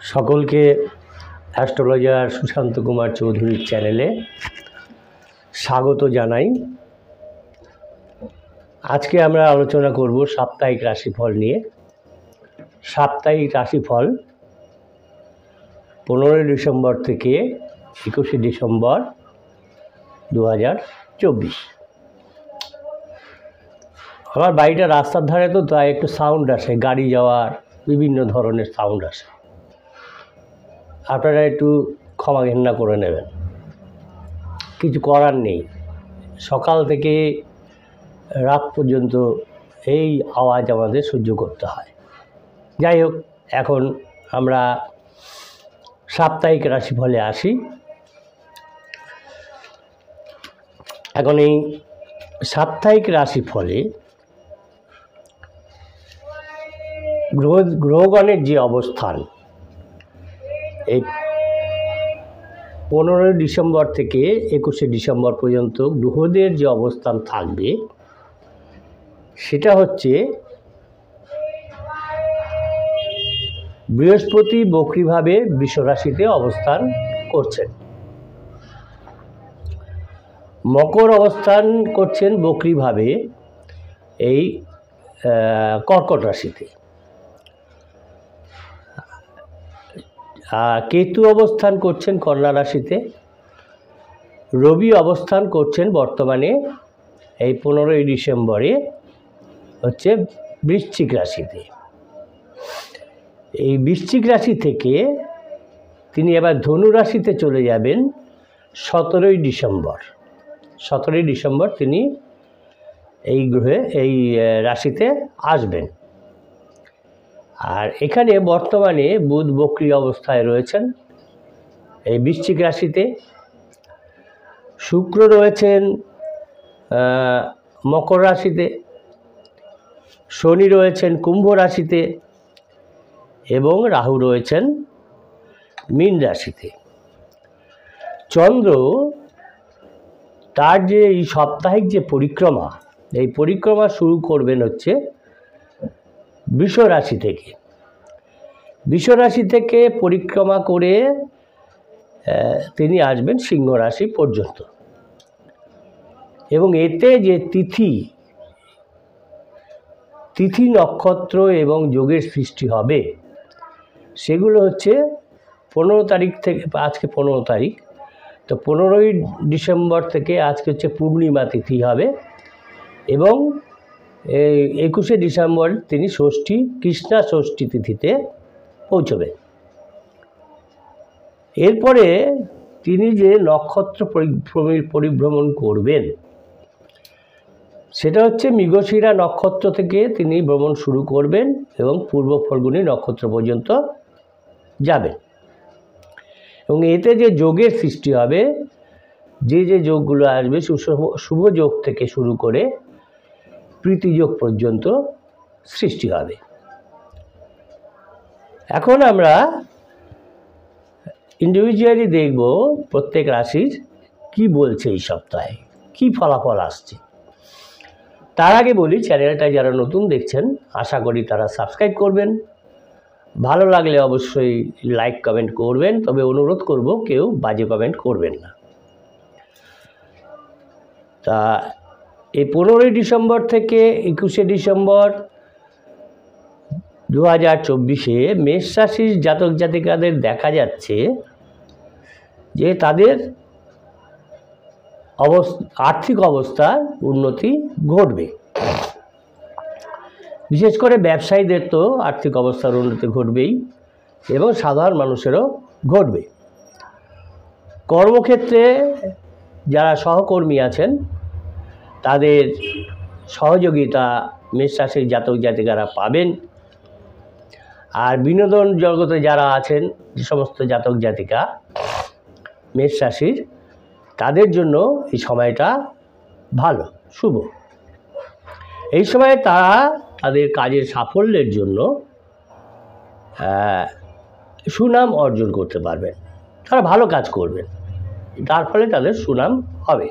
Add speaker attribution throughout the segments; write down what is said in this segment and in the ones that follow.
Speaker 1: সকলকে অ্যাস্ট্রোলজার সুশান্ত কুমার চৌধুরীর চ্যানেলে স্বাগত জানাই। আজকে আমরা আলোচনা করব সাপ্তাহিক রাশিফল নিয়ে। সাপ্তাহিক রাশিফল 15 ডিসেম্বর থেকে 21 ডিসেম্বর 2024। আমার বাড়িটা রাস্তার ধারে, তো তাই একটু সাউন্ড আসে, গাড়ি যাওয়ার বিভিন্ন ধরনের সাউন্ড আসে। আপনারা একটু ক্ষমা ঘেন্না করে নেবেন, কিছু করার নেই। সকাল থেকে রাত পর্যন্ত এই আওয়াজ আমাদের সহ্য করতে হয়। যাই হোক, এখন আমরা সাপ্তাহিক রাশিফলে আসি। এখন এই সাপ্তাহিক রাশিফলে গ্রহগণের যে অবস্থান, এই 15 ডিসেম্বর থেকে 21 ডিসেম্বর পর্যন্ত গ্রহদের যে অবস্থান থাকবে সেটা হচ্ছে বৃহস্পতি বক্রীভাবে বৃষ রাশিতে অবস্থান করছেন, মকর অবস্থান করছেন বক্রীভাবে এই কর্কট রাশিতে, কেতু অবস্থান করছেন কন্যা রাশিতে, রবি অবস্থান করছেন বর্তমানে এই 15 ডিসেম্বরে হচ্ছে বৃশ্চিক রাশিতে। এই বৃশ্চিক রাশি থেকে তিনি এবার ধনু রাশিতে চলে যাবেন 17 ডিসেম্বর। 17 ডিসেম্বর তিনি এই গ্রহে এই রাশিতে আসবেন। আর এখানে বর্তমানে বুধ বক্রী অবস্থায় রয়েছেন এই বৃশ্চিক রাশিতে, শুক্র রয়েছেন মকর রাশিতে, শনি রয়েছেন কুম্ভ রাশিতে এবং রাহু রয়েছেন মীন রাশিতে। চন্দ্র তার যে এই সাপ্তাহিক যে পরিক্রমা, এই পরিক্রমা শুরু করবেন হচ্ছে বৃষ রাশি থেকে। বৃষ রাশি থেকে পরিক্রমা করে তিনি আসবেন সিংহ রাশি পর্যন্ত। এবং এতে যে তিথি নক্ষত্র এবং যোগের সৃষ্টি হবে সেগুলো হচ্ছে 15 তারিখ থেকে, আজকে 15 তারিখ, তো 15 ডিসেম্বর থেকে আজকে হচ্ছে পূর্ণিমা তিথি হবে এবং 21 ডিসেম্বর তিনি ষষ্ঠী, কৃষ্ণা ষষ্ঠী তিথিতে পৌঁছবেন। এরপরে তিনি যে নক্ষত্র পরিভ্রমণ করবেন সেটা হচ্ছে মৃগশিরা নক্ষত্র থেকে তিনি ভ্রমণ শুরু করবেন এবং পূর্ব ফল্গুনী নক্ষত্র পর্যন্ত যাবেন। এবং এতে যে যোগের সৃষ্টি হবে, যে যোগগুলো আসবে, শুভ যোগ থেকে শুরু করে প্রীতিযোগ পর্যন্ত সৃষ্টি হবে। এখন আমরা ইন্ডিভিজুয়ালি দেখব প্রত্যেক রাশির কি বলছে এই সপ্তাহে, কি ফলাফল আসছে। তার আগে বলি, চ্যানেলটা যারা নতুন দেখছেন আশা করি তারা সাবস্ক্রাইব করবেন, ভালো লাগলে অবশ্যই লাইক কমেন্ট করবেন, তবে অনুরোধ করব কেউ বাজে কমেন্ট করবেন না। তা এই 15 ডিসেম্বর থেকে 21 ডিসেম্বর 2024-এ মেষ রাশির জাতক জাতিকাদের দেখা যাচ্ছে যে তাদের আর্থিক অবস্থার উন্নতি ঘটবে। বিশেষ করে ব্যবসায়ীদের তো আর্থিক অবস্থার উন্নতি ঘটবেই এবং সাধারণ মানুষেরও ঘটবে। কর্মক্ষেত্রে যারা সহকর্মী আছেন তাদের সহযোগিতা মেষ রাশির জাতক জাতিকারা পাবেন। আর বিনোদন জগতে যারা আছেন, যে সমস্ত জাতক জাতিকা মেষ রাশির, তাদের জন্য এই সময়টা ভালো, শুভ। এই সময়ে তারা তাদের কাজের সাফল্যের জন্য সুনাম অর্জন করতে পারবেন। তারা ভালো কাজ করবেন, তার ফলে তাদের সুনাম হবে।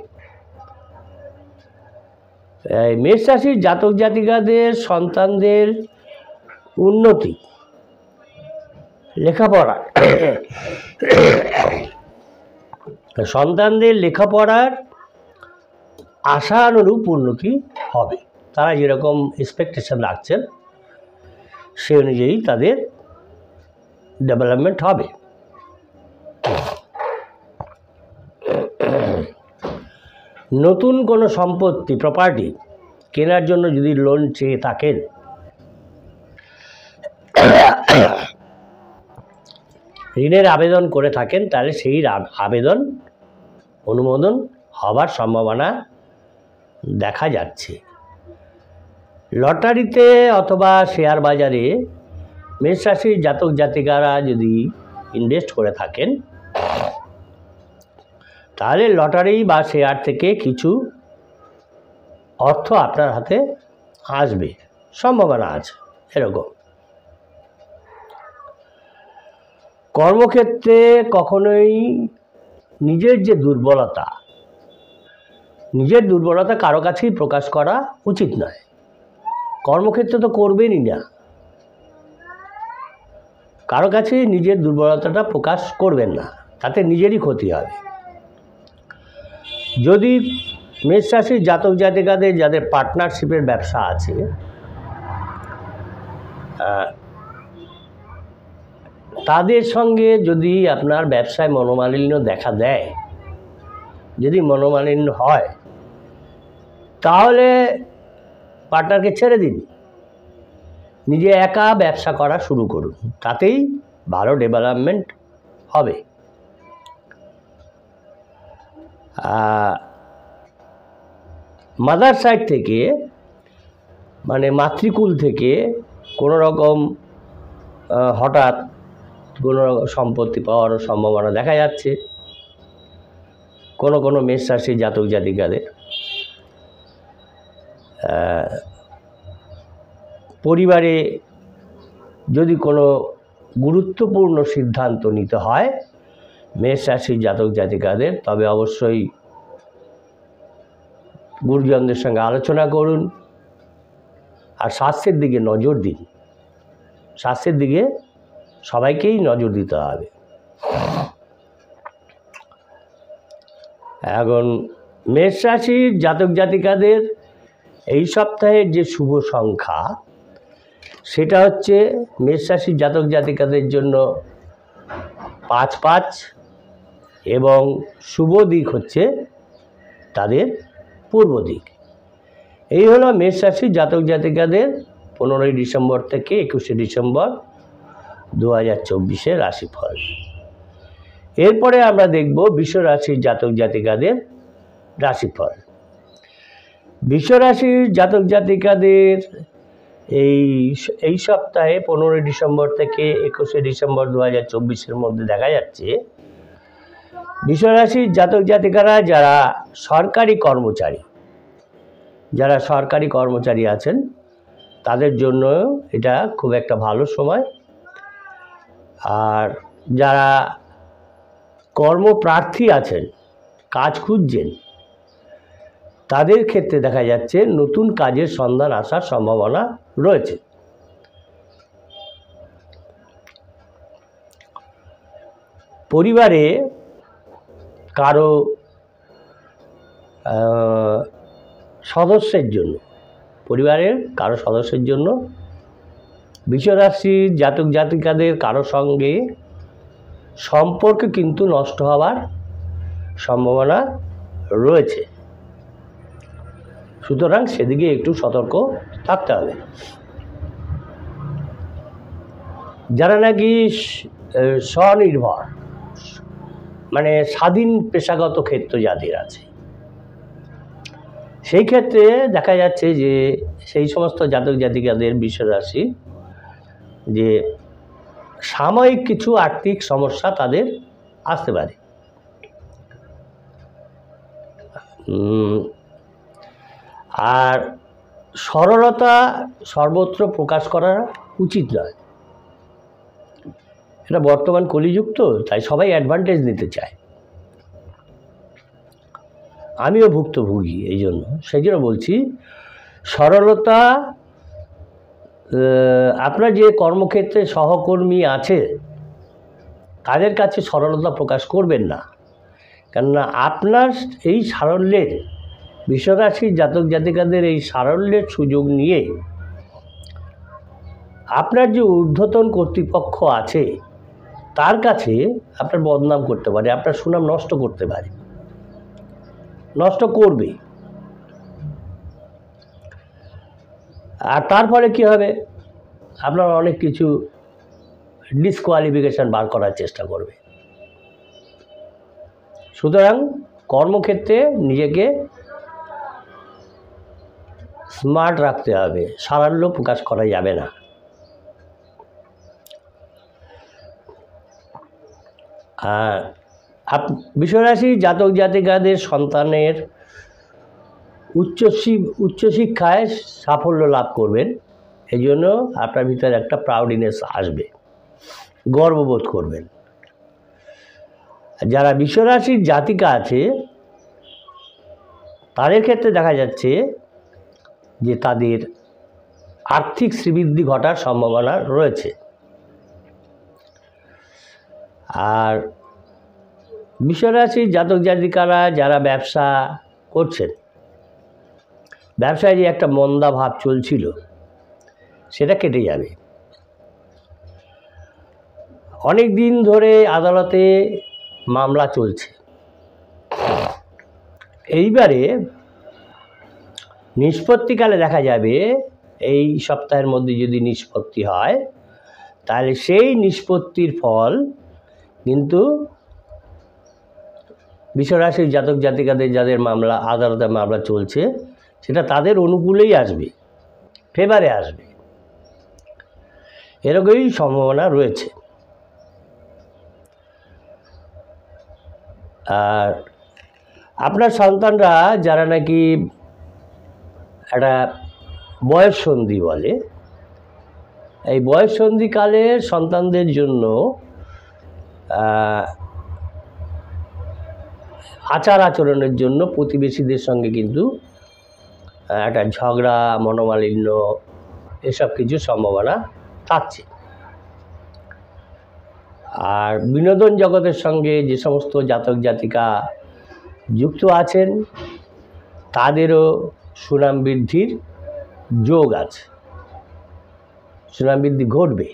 Speaker 1: মেষ রাশির জাতক জাতিকাদের সন্তানদের উন্নতি লেখাপড়া, সন্তানদের লেখাপড়ার আশানুরূপ উন্নতি হবে। তারা যেরকম এক্সপেকটেশন রাখছেন সে অনুযায়ী তাদের ডেভেলপমেন্ট হবে। নতুন কোনো সম্পত্তি প্রপার্টি কেনার জন্য যদি লোন চেয়ে থাকেন, ঋণের আবেদন করে থাকেন, তাহলে সেই আবেদন অনুমোদন হবার সম্ভাবনা দেখা যাচ্ছে। লটারিতে অথবা শেয়ার বাজারে মেষ রাশির জাতক জাতিকারা যদি ইনভেস্ট করে থাকেন, তাহলে লটারি বা শেয়ার থেকে কিছু অর্থ আপনার হাতে আসবে, সম্ভাবনা আছে এরকম। কর্মক্ষেত্রে কখনোই নিজের দুর্বলতা কারো কাছেই প্রকাশ করা উচিত নয়। কর্মক্ষেত্রে তো করবেনই না, কারো কাছে নিজের দুর্বলতাটা প্রকাশ করবেন না, তাতে নিজেরই ক্ষতি হবে। যদি মেষ রাশির জাতক জাতিকাদের যাদের পার্টনারশিপের ব্যবসা আছে, তাদের সঙ্গে যদি আপনার ব্যবসায় মনোমালিন্য দেখা দেয়, যদি মনোমালিন্য হয়, তাহলে পার্টনারকে ছেড়ে দিন, নিজে একা ব্যবসা করা শুরু করুন, তাতেই ভালো ডেভেলপমেন্ট হবে। মাদার সাইড থেকে মানে মাতৃকুল থেকে কোনো রকম হঠাৎ কোনো সম্পত্তি পাওয়ার সম্ভাবনা দেখা যাচ্ছে কোনো মেষ রাশির জাতক জাতিকাদের। পরিবারে যদি কোনো গুরুত্বপূর্ণ সিদ্ধান্ত নিতে হয় মেষ রাশির জাতক জাতিকাদের, তবে অবশ্যই গুরুজনদের সঙ্গে আলোচনা করুন আর স্বাস্থ্যের দিকে নজর দিন। স্বাস্থ্যের দিকে সবাইকেই নজর দিতে হবে। এখন মেষ রাশির জাতক জাতিকাদের এই সপ্তাহের যে শুভ সংখ্যা, সেটা হচ্ছে মেষ রাশির জাতক জাতিকাদের জন্য 5-5 এবং শুভ দিক হচ্ছে তাদের পূর্ব দিক। এই হলো মেষ রাশির জাতক জাতিকাদের 15 ডিসেম্বর থেকে 21 ডিসেম্বর 2024 রাশিফল। এরপরে আমরা দেখব বৃষ রাশির জাতক জাতিকাদের রাশিফল। বৃষ রাশির জাতক জাতিকাদের এই সপ্তাহে 15 ডিসেম্বর থেকে 21 ডিসেম্বর 2024 মধ্যে দেখা যাচ্ছে বৃষ রাশির জাতক জাতিকারা যারা সরকারি কর্মচারী আছেন, তাদের জন্য এটা খুব একটা ভালো সময়। আর যারা কর্মপ্রার্থী আছেন, কাজ খুঁজছেন, তাদের ক্ষেত্রে দেখা যাচ্ছে নতুন কাজের সন্ধান আসার সম্ভাবনা রয়েছে। পরিবারে কারো সদস্যের জন্য বৃষ রাশির জাতক জাতিকাদের কারো সঙ্গে সম্পর্ক কিন্তু নষ্ট হওয়ার সম্ভাবনা রয়েছে, সুতরাং সেদিকে একটু সতর্ক থাকতে হবে। যারা নাকি স্বনির্ভর মানে স্বাধীন পেশাগত ক্ষেত্র যাদের আছে, সেই ক্ষেত্রে দেখা যাচ্ছে যে সেই সমস্ত জাতক জাতিকাদের বৃষ রাশি যে সাময়িক কিছু আর্থিক সমস্যা তাদের আসতে পারে। আর সরলতা সর্বত্র প্রকাশ করা উচিত নয়। এটা বর্তমান কলিযুগ, তো তাই সবাই অ্যাডভান্টেজ নিতে চায়। আমিও ভুক্তভোগী, সেই জন্য বলছি সরলতা। আপনার যে কর্মক্ষেত্রে সহকর্মী আছে তাদের কাছে সরলতা প্রকাশ করবেন না, কেননা আপনার এই সারল্যের বৃষরাশির জাতক জাতিকাদের এই সারল্যের সুযোগ নিয়ে আপনার যে ঊর্ধ্বতন কর্তৃপক্ষ আছে তার কাছে আপনার বদনাম করতে পারে, আপনার সুনাম নষ্ট করতে পারে, নষ্ট করবে। আর তারপরে কি হবে, আপনার অনেক কিছু ডিসকোয়ালিফিকেশান বার করার চেষ্টা করবে। সুতরাং কর্মক্ষেত্রে নিজেকে স্মার্ট রাখতে হবে, সারল্য প্রকাশ করা যাবে না। বৃষরাশি জাতক জাতিকাদের সন্তানের উচ্চশিক্ষায় সাফল্য লাভ করবেন, এই জন্য আপনার ভিতরে একটা প্রাউডিনেস আসবে, গর্ববোধ করবেন। যারা বৃষরাশির জাতিকা আছে তাদের ক্ষেত্রে দেখা যাচ্ছে যে তাদের আর্থিক শ্রীবৃদ্ধি ঘটার সম্ভাবনা রয়েছে। আর বৃষরাশির জাতক জাতিকারা যারা ব্যবসা করছেন, ব্যবসায় যে একটা মন্দা ভাব চলছিল সেটা কেটে যাবে। অনেক দিন ধরে আদালতে মামলা চলছে, এইবারে নিষ্পত্তিকালে দেখা যাবে, এই সপ্তাহের মধ্যে যদি নিষ্পত্তি হয় তাহলে সেই নিষ্পত্তির ফল কিন্তু বৃষরাশির জাতক জাতিকাদের যাদের মামলা আদালতে মামলা চলছে সেটা তাদের অনুকূলেই আসবে, ফেভারে আসবে, এরকমই সম্ভাবনা রয়েছে। আর আপনার সন্তানরা যারা নাকি একটা বয়ঃসন্ধি বলে, এই বয়ঃসন্ধিকালে সন্তানদের জন্য আচার আচরণের জন্য প্রতিবেশীদের সঙ্গে কিন্তু একটা ঝগড়া, মনোমালিন্য, এসব কিছু সম্ভাবনা থাকছে। আর বিনোদন জগতের সঙ্গে যে সমস্ত জাতক জাতিকা যুক্ত আছেন তাদেরও সুনাম বৃদ্ধির যোগ আছে, সুনাম বৃদ্ধি ঘটবে।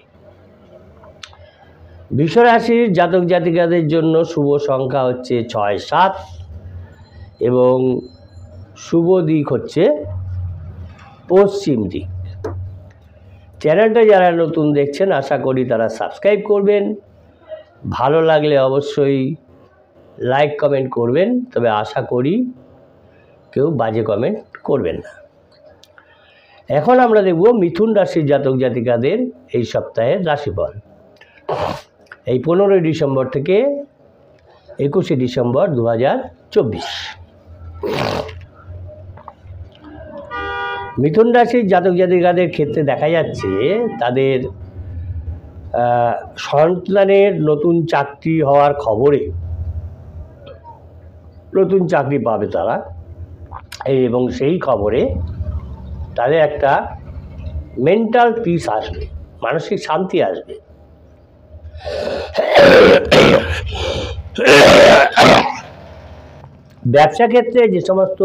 Speaker 1: বৃষরাশির জাতক জাতিকাদের জন্য শুভ সংখ্যা হচ্ছে 6, 7 এবং শুভ দিক হচ্ছে পশ্চিম দিক। চ্যানেলটা যারা নতুন দেখছেন আশা করি তারা সাবস্ক্রাইব করবেন, ভালো লাগলে অবশ্যই লাইক কমেন্ট করবেন, তবে আশা করি কেউ বাজে কমেন্ট করবেন না। এখন আমরা দেখব মিথুন রাশির জাতক জাতিকাদের এই সপ্তাহের রাশিফল। এই 15 ডিসেম্বর থেকে 21 ডিসেম্বর 2024। মিথুন রাশির জাতক জাতিকাদের ক্ষেত্রে দেখা যাচ্ছে তাদের সন্তানের নতুন চাকরি হওয়ার খবরে, নতুন চাকরি পাবে তারা, এবং সেই খবরে তাদের একটা মেন্টাল পিস আসবে, মানসিক শান্তি আসবে। ব্যবসা ক্ষেত্রে যে সমস্ত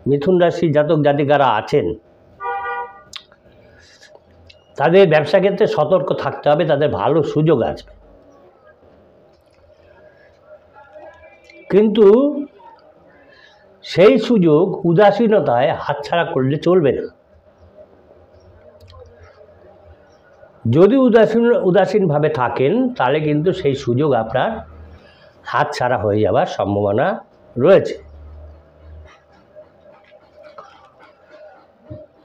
Speaker 1: মিথুন রাশি জাতক জাতিকারা আছেন তাদের ব্যবসা ক্ষেত্রে সতর্ক থাকতে হবে, তাদের ভালো সুযোগ আসবে, কিন্তু সেই সুযোগ উদাসীনতায় হাতছাড়া করলে চলবে না। যদি উদাসীনভাবে থাকেন তাহলে কিন্তু সেই সুযোগ আপনার হাতছাড়া হয়ে যাওয়ার সম্ভাবনা রয়েছে।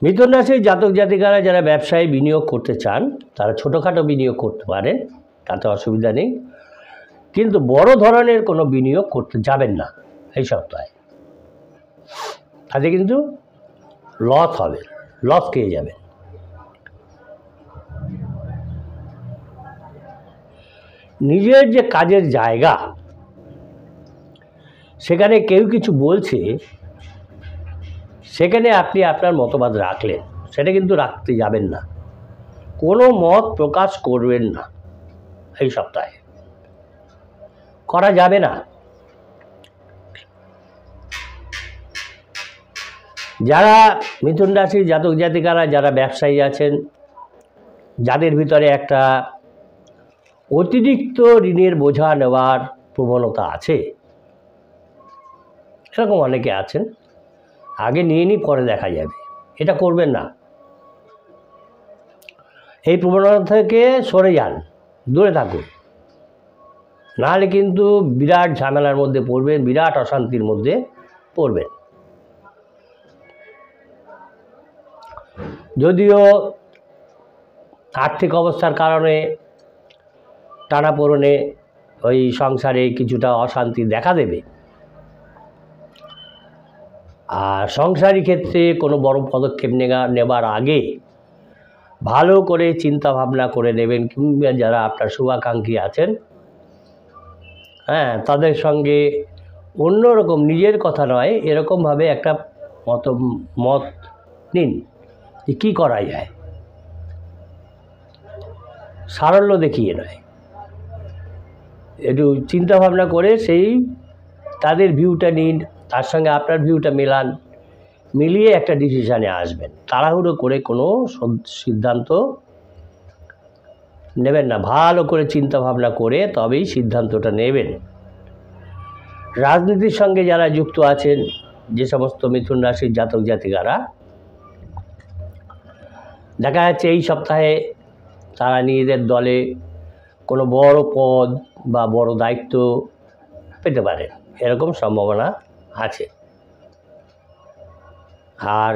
Speaker 1: মিথুন রাশির জাতক জাতিকারা যারা ব্যবসায় বিনিয়োগ করতে চান তারা ছোটোখাটো বিনিয়োগ করতে পারেন, তাতে অসুবিধা নেই, কিন্তু বড় ধরনের কোনো বিনিয়োগ করতে যাবেন না এই সপ্তাহে, তাতে কিন্তু লস হবে, লস খেয়ে যাবেন। নিজের যে কাজের জায়গা সেখানে কেউ কিছু বলছে, সেখানে আপনি আপনার মতবাদ রাখলেন, সেটা কিন্তু রাখতে যাবেন না, কোনো মত প্রকাশ করবেন না। এই সপ্তাহে করা যাবে না। যারা মিথুন রাশির জাতক জাতিকারা যারা ব্যবসায়ী আছেন, যাদের ভিতরে একটা অতিরিক্ত ঋণের বোঝা নেওয়ার প্রবণতা আছে, এরকম অনেকে আছেন, আগে নিয়ে নিই পরে দেখা যাবে, এটা করবেন না। এই প্রবণতা থেকে সরে যান, দূরে থাকুন, নাহলে কিন্তু বিরাট ঝামেলার মধ্যে পড়বেন, বিরাট অশান্তির মধ্যে পড়বেন। যদিও আর্থিক অবস্থার কারণে টানাপোড়েনে ওই সংসারে কিছুটা অশান্তি দেখা দেবে, আর সংসারী ক্ষেত্রে কোনো বড় পদক্ষেপ নেবার আগে ভালো করে চিন্তা ভাবনা করে নেবেন, কিংবা যারা আপনার শুভাকাঙ্ক্ষী আছেন, তাদের সঙ্গে অন্যরকম, নিজের কথা নয়, এরকমভাবে একটা মত নিন যে কী করা যায়, সারল্য দেখিয়ে নয়, একটু চিন্তা ভাবনা করে সেই তাদের ভিউটা নিন, তার সঙ্গে আপনার ভিউটা মেলান, মিলিয়ে একটা ডিসিশানে আসবেন। তাড়াহুড়ো করে কোনো সিদ্ধান্ত নেবেন না, ভালো করে চিন্তা ভাবনা করে তবেই সিদ্ধান্তটা নেবেন। রাজনীতির সঙ্গে যারা যুক্ত আছেন, যে সমস্ত মিথুন রাশির জাতক জাতিকারা, দেখা যাচ্ছে এই সপ্তাহে তারা নিজেদের দলে কোনো বড় পদ বা বড় দায়িত্ব পেতে পারেন, এরকম সম্ভাবনা আছে। আর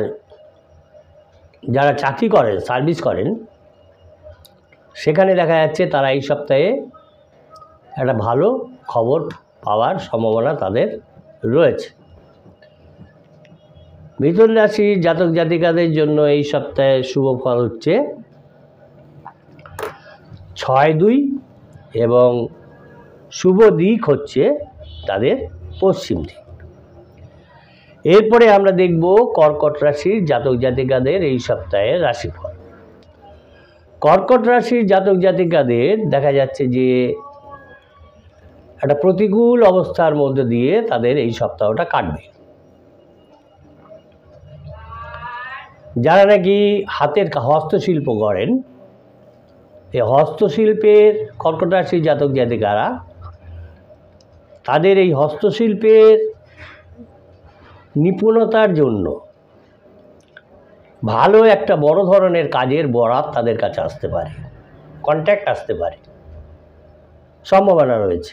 Speaker 1: যারা চাকরি করেন, সার্ভিস করেন, সেখানে দেখা যাচ্ছে তারা এই সপ্তাহে একটা ভালো খবর পাওয়ার সম্ভাবনা তাদের রয়েছে। মিথুন রাশির জাতক জাতিকাদের জন্য এই সপ্তাহে শুভ ফল হচ্ছে 6-2 এবং শুভ দিক হচ্ছে তাদের পশ্চিম দিক। এরপরে আমরা দেখব কর্কট রাশির জাতক জাতিকাদের এই সপ্তাহের রাশিফল। কর্কট রাশির জাতক জাতিকাদের দেখা যাচ্ছে যে একটা প্রতিকূল অবস্থার মধ্যে দিয়ে তাদের এই সপ্তাহটা কাটবে। যারা নাকি হাতের হস্তশিল্প করেন, এই হস্তশিল্পের কর্কট রাশির জাতক জাতিকারা, তাদের এই হস্তশিল্পের নিপুণতার জন্য ভালো একটা বড় ধরনের কাজের বরাত তাদের কাছে আসতে পারে, কন্ট্যাক্ট আসতে পারে, সম্ভাবনা রয়েছে।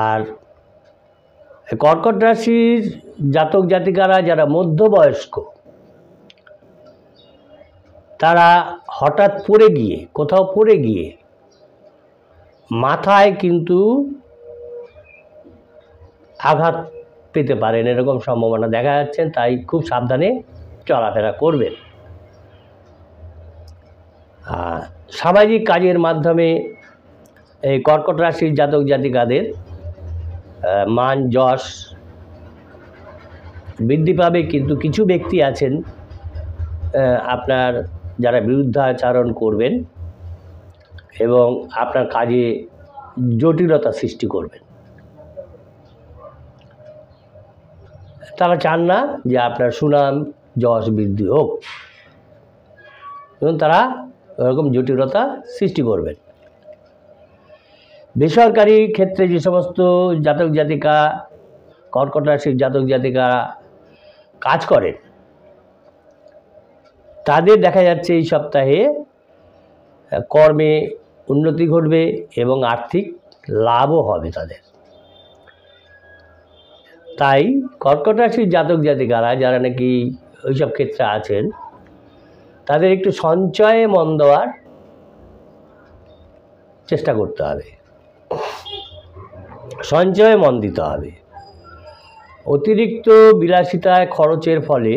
Speaker 1: আর কর্কট রাশির জাতক জাতিকারা যারা মধ্যবয়স্ক, তারা হঠাৎ পড়ে গিয়ে, কোথাও পড়ে গিয়ে মাথায় কিন্তু আঘাত পেতে পারেন, এরকম সম্ভাবনা দেখা যাচ্ছে, তাই খুব সাবধানে চলাফেরা করবেন। সামাজিক কাজের মাধ্যমে এই কর্কট রাশির জাতক জাতিকাদের মান যশ বৃদ্ধি পাবে, কিন্তু কিছু ব্যক্তি আছেন আপনার যারা বিরুদ্ধাচরণ করবেন এবং আপনার কাজে জটিলতা সৃষ্টি করবেন। তারা চান না যে আপনার সুনাম যশ বৃদ্ধি হোক, এবং তারা এরকম জটিলতা সৃষ্টি করবেন। বেসরকারি ক্ষেত্রে যে সমস্ত জাতক জাতিকা, কর্কট রাশির জাতক জাতিকা কাজ করেন, তাদের দেখা যাচ্ছে এই সপ্তাহে কর্মে উন্নতি ঘটবে এবং আর্থিক লাভও হবে তাদের। তাই কর্কট রাশির জাতক জাতিকারা যারা নাকি ওইসব ক্ষেত্রে আছেন, তাদের একটু সঞ্চয়ে মন দেওয়ার চেষ্টা করতে হবে, সঞ্চয়ে মন দিতে হবে। অতিরিক্ত বিলাসিতায় খরচের ফলে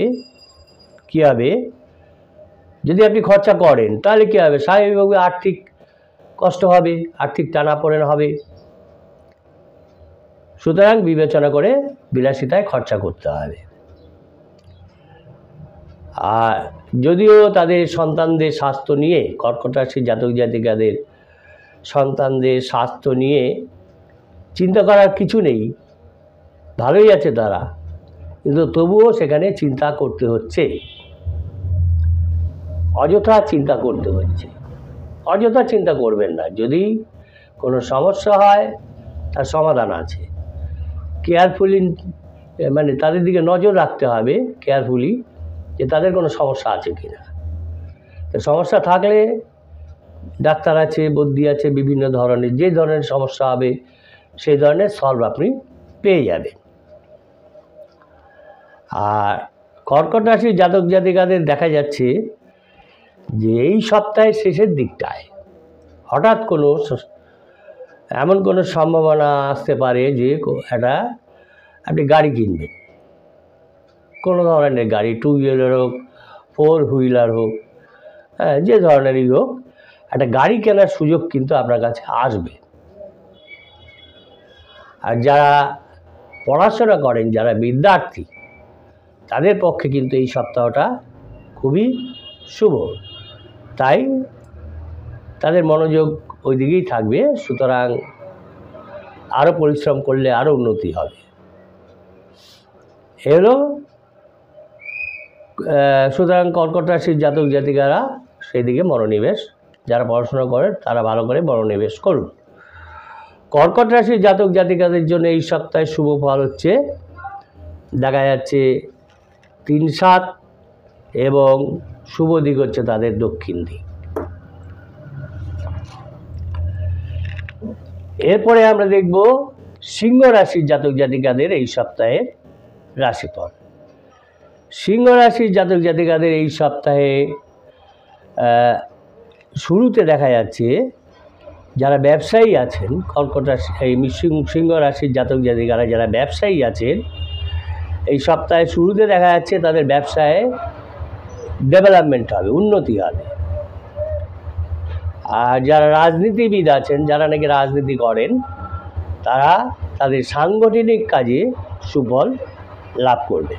Speaker 1: কী হবে, যদি আপনি খরচা করেন তাহলে কী হবে, স্বাভাবিকভাবে আর্থিক কষ্ট হবে, আর্থিক টানাপোড়েন হবে। সুতরাং বিবেচনা করে বিলাসিতায় খরচা করতে হবে। আর যদিও তাদের সন্তানদের স্বাস্থ্য নিয়ে, কর্কট রাশির জাতক জাতিকাদের সন্তানদের স্বাস্থ্য নিয়ে চিন্তা করার কিছু নেই, ভালোই আছে তারা, কিন্তু তবুও সেখানে চিন্তা করতে হচ্ছে, অযথা চিন্তা করতে হচ্ছে। অযথা চিন্তা করবেন না, যদি কোনো সমস্যা হয় তার সমাধান আছে। কেয়ারফুলি মানে তাদের দিকে নজর রাখতে হবে কেয়ারফুলি, যে তাদের কোনো সমস্যা আছে কি না। তো সমস্যা থাকলে ডাক্তার আছে, বুদ্ধি আছে, বিভিন্ন ধরনের, যে ধরনের সমস্যা হবে সেই ধরনের সলভ আপনি পেয়ে যাবেন। আর কর্কট রাশির জাতক জাতিকাদের দেখা যাচ্ছে যে এই সপ্তাহের শেষের দিকটায় হঠাৎ এমন কোনো সম্ভাবনা আসতে পারে যে একটা আপনি গাড়ি কিনবেন, কোনো ধরনের গাড়ি, 2 হুইলার হোক, 4 হুইলার হোক, হ্যাঁ, যে ধরনেরই হোক, একটা গাড়ি কেনার সুযোগ কিন্তু আপনার কাছে আসবে। আর যারা পড়াশোনা করেন, যারা বিদ্যার্থী, তাদের পক্ষে কিন্তু এই সপ্তাহটা খুবই শুভ, তাই তাদের মনোযোগ ওই দিকেই থাকবে। সুতরাং আরও পরিশ্রম করলে আরও উন্নতি হবে। এলো সুতরাং কর্কট রাশির জাতক জাতিকারা সেদিকে মনোনিবেশ, যারা পড়াশোনা করেন তারা ভালো করে মনোনিবেশ করুন। কর্কট রাশির জাতক জাতিকাদের জন্য এই সপ্তাহে শুভ ফল হচ্ছে, দেখা যাচ্ছে 3-7 এবং শুভ দিক হচ্ছে তাদের দক্ষিণ দিক। এরপরে আমরা দেখব সিংহ রাশির জাতক জাতিকাদের এই সপ্তাহের রাশিফল। সিংহ রাশির জাতক জাতিকাদের এই সপ্তাহে শুরুতে দেখা যাচ্ছে যারা ব্যবসায়ী আছেন, কর্কট রাশি এই সিংহ রাশির জাতক জাতিকারা যারা ব্যবসায়ী আছেন, এই সপ্তাহে শুরুতে দেখা যাচ্ছে তাদের ব্যবসায় ডেভেলপমেন্ট হবে, উন্নতি হবে। আর যারা রাজনীতিবিদ আছেন, যারা নাকি রাজনীতি করেন, তারা তাদের সাংগঠনিক কাজে সুফল লাভ করবে।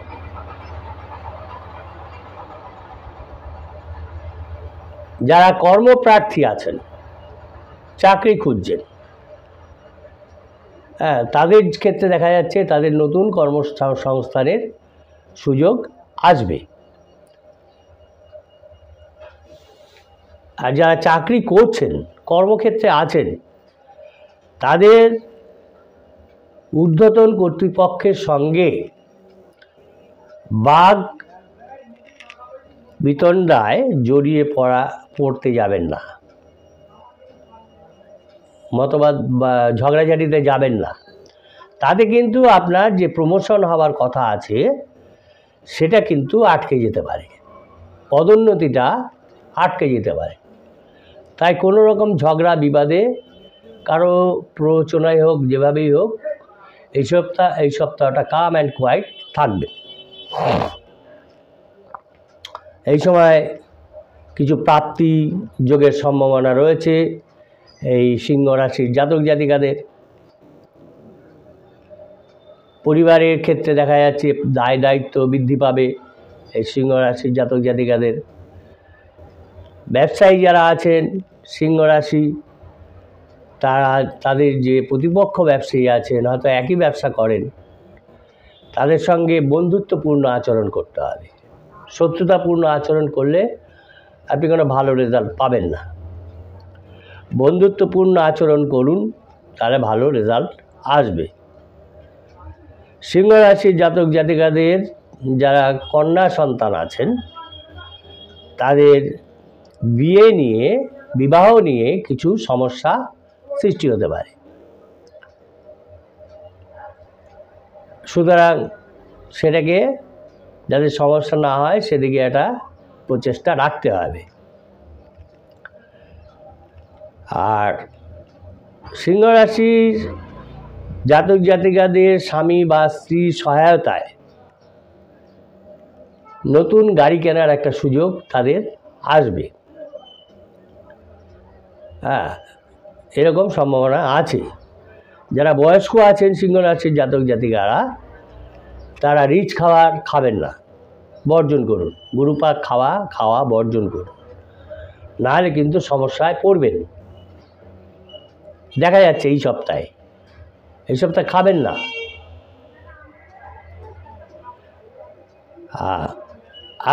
Speaker 1: যারা কর্মপ্রার্থী আছেন, চাকরি খুঁজছেন, হ্যাঁ, তাদের ক্ষেত্রে দেখা যাচ্ছে তাদের নতুন কর্মসংস্থানের সুযোগ আসবে। আর যারা চাকরি করছেন, কর্মক্ষেত্রে আছেন, তাদের ঊর্ধ্বতন কর্তৃপক্ষের সঙ্গে বাগ বিতণ্ডায় জড়িয়ে পড়তে যাবেন না, মতবাদ বা ঝগড়াঝাটিতে যাবেন না। তাতে কিন্তু আপনার যে প্রমোশন হওয়ার কথা আছে সেটা কিন্তু আটকে যেতে পারে, পদোন্নতিটা আটকে যেতে পারে। তাই কোনো রকম ঝগড়া বিবাদে, কারো প্ররোচনায় হোক, যেভাবেই হোক, এই সপ্তাহটা কাম অ্যান্ড কোয়াইট থাকবে। এই সময় কিছু প্রাপ্তি যোগের সম্ভাবনা রয়েছে এই সিংহ রাশির জাতক জাতিকাদের। পরিবারের ক্ষেত্রে দেখা যাচ্ছে দায় দায়িত্ব বৃদ্ধি পাবে এই সিংহ রাশির জাতক জাতিকাদের। ব্যবসায়ী যারা আছেন সিংহ রাশি, তাদের যে প্রতিপক্ষ ব্যবসায়ী আছেন, হয়তো একই ব্যবসা করেন, তাদের সঙ্গে বন্ধুত্বপূর্ণ আচরণ করতে হবে। শত্রুতাপূর্ণ আচরণ করলে আপনি কোনো ভালো রেজাল্ট পাবেন না। বন্ধুত্বপূর্ণ আচরণ করুন, তাহলে ভালো রেজাল্ট আসবে। সিংহ রাশির জাতক জাতিকাদের যারা কন্যা সন্তান আছেন, তাদের বিবাহ নিয়ে কিছু সমস্যা সৃষ্টি হতে পারে। সুতরাং সেটাকে যাতে সমস্যা না হয় সেদিকে একটা প্রচেষ্টা রাখতে হবে। আর সিংহ রাশির জাতক জাতিকাদের স্বামী বা স্ত্রীর সহায়তায় নতুন গাড়ি কেনার একটা সুযোগ তাদের আসবে। হ্যাঁ, এরকম সম্ভাবনা আছে। যারা বয়স্ক আছেন সিংহ রাশির জাতক জাতিকারা, তারা রিচ খাবার খাবেন না, বর্জন করুন, গুরুপাক খাওয়া বর্জন করুন, নাহলে কিন্তু সমস্যায় পড়বেন। দেখা যাচ্ছে এই সপ্তাহে খাবেন না।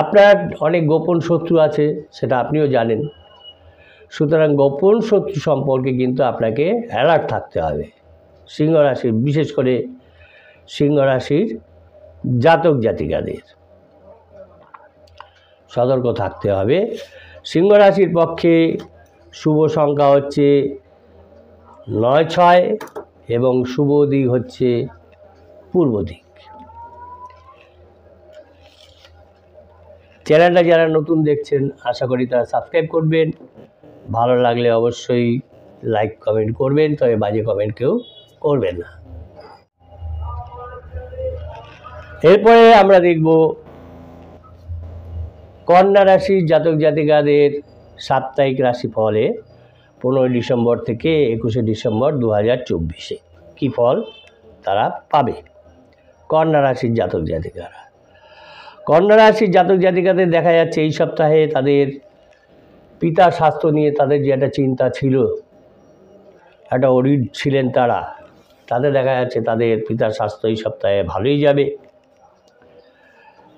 Speaker 1: আপনার অনেক গোপন শত্রু আছে, সেটা আপনিও জানেন। সুতরাং গোপন শত্রু সম্পর্কে কিন্তু আপনাকে অ্যালার্ট থাকতে হবে। সিংহ রাশি, বিশেষ করে সিংহ রাশির জাতক জাতিকাদের সতর্ক থাকতে হবে। সিংহ রাশির পক্ষে শুভ সংখ্যা হচ্ছে 9, 6 এবং শুভ দিক হচ্ছে পূর্ব দিক। চ্যানেলটা যারা নতুন দেখছেন, আশা করি তারা সাবস্ক্রাইব করবেন। ভালো লাগলে অবশ্যই লাইক কমেন্ট করবেন, তবে বাজে কমেন্ট কেউ করবেন না। এরপরে আমরা দেখব কন্যা রাশির জাতক জাতিকাদের সাপ্তাহিক রাশিফলে 15 ডিসেম্বর থেকে 21 ডিসেম্বর 2024 কী ফল তারা পাবে। কন্যা রাশির জাতক জাতিকারা, কন্যা রাশির জাতক জাতিকাদের দেখা যাচ্ছে এই সপ্তাহে তাদের পিতার স্বাস্থ্য নিয়ে তাদের যে একটা চিন্তা ছিল, একটা অরিড ছিলেন তাদের দেখা যাচ্ছে তাদের পিতার স্বাস্থ্য এই সপ্তাহে ভালোই যাবে।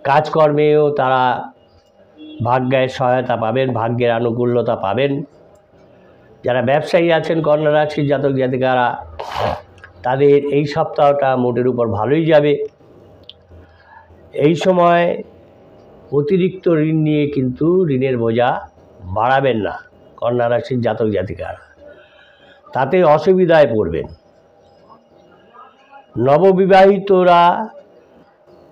Speaker 1: কাজকর্মেও তারা ভাগ্যের সহায়তা পাবেন, ভাগ্যের আনুকূল্যতা পাবেন। যারা ব্যবসায়ী আছেন কন্যা রাশির জাতক জাতিকারা, তাদের এই সপ্তাহটা মোটের উপর ভালোই যাবে। এই সময় অতিরিক্ত ঋণ নিয়ে কিন্তু ঋণের বোঝা বাড়াবেন না কন্যা রাশির জাতক জাতিকারা, তাতে অসুবিধায় পড়বেন। নববিবাহিতরা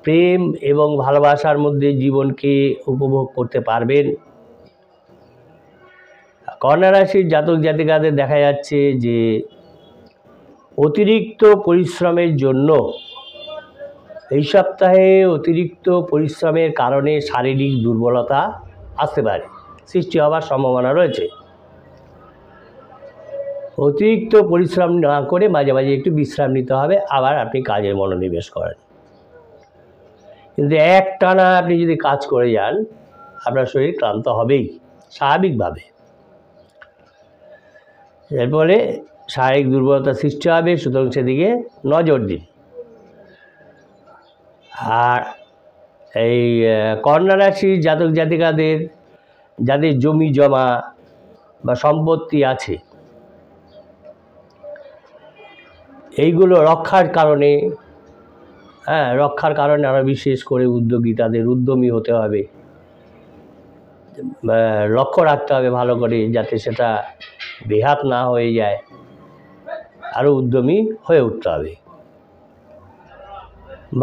Speaker 1: প্রেম এবং ভালোবাসার মধ্যে জীবনকে উপভোগ করতে পারবেন। কন্যা রাশির জাতক জাতিকাদের দেখা যাচ্ছে যে অতিরিক্ত পরিশ্রমের জন্য এই সপ্তাহে অতিরিক্ত পরিশ্রমের কারণে শারীরিক দুর্বলতা আসতে পারে, সৃষ্টি হওয়ার সম্ভাবনা রয়েছে। অতিরিক্ত পরিশ্রম না করে মাঝে মাঝে একটু বিশ্রাম নিতে হবে, আবার আপনি কাজে মনোনিবেশ করেন। কিন্তু একটানা আপনি যদি কাজ করে যান, আপনার শরীর ক্লান্ত হবেই স্বাভাবিকভাবে। এর ফলে শারীরিক দুর্বলতা সৃষ্টি হবে, সুতরাং সেদিকে নজর দিন। আর এই কন্যা রাশির জাতক জাতিকাদের যাদের জমি জমা বা সম্পত্তি আছে, এইগুলো রক্ষার কারণে আরও বিশেষ করে তাদের উদ্যমী হতে হবে, লক্ষ্য রাখতে হবে ভালো করে, যাতে সেটা বেহাত না হয়ে যায়। আরও উদ্যমী হয়ে উঠতে হবে।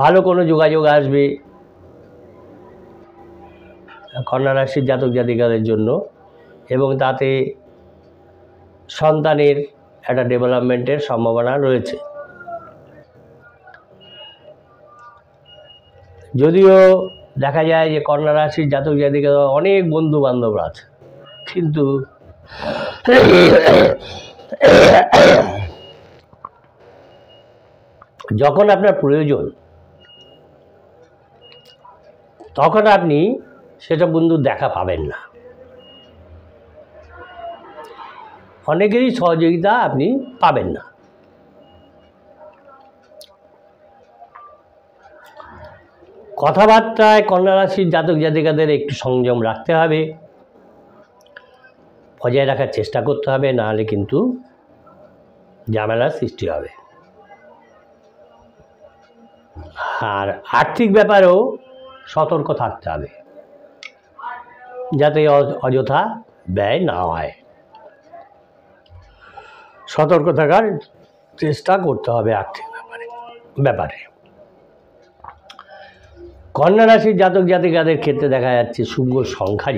Speaker 1: ভালো কোনো যোগাযোগ আসবে কন্যা রাশির জাতক জাতিকাদের জন্য, এবং তাতে সন্তানের একটা ডেভেলপমেন্টের সম্ভাবনা রয়েছে। যদিও দেখা যায় যে কন্যা রাশির জাতক জাতিকাদের অনেক বন্ধু বান্ধব আছে, কিন্তু যখন আপনার প্রয়োজন তখন আপনি সেটা বন্ধুর দেখা পাবেন না। অনেকেরই সহযোগিতা আপনি পাবেন না। কথাবার্তায় কন্যা রাশির জাতক জাতিকাদের একটু সংযম রাখতে হবে, বজায় রাখার চেষ্টা করতে হবে, নাহলে কিন্তু ঝামেলার সৃষ্টি হবে। আর আর্থিক ব্যাপারেও সতর্ক থাকতে হবে, যাতে অযথা ব্যয় না হয়। সতর্ক থাকার চেষ্টা করতে হবে আর্থিক ব্যাপারে। কন্যা রাশির জাতক জাতিকাদের ক্ষেত্রে দেখা যাচ্ছে শুভ সংখ্যা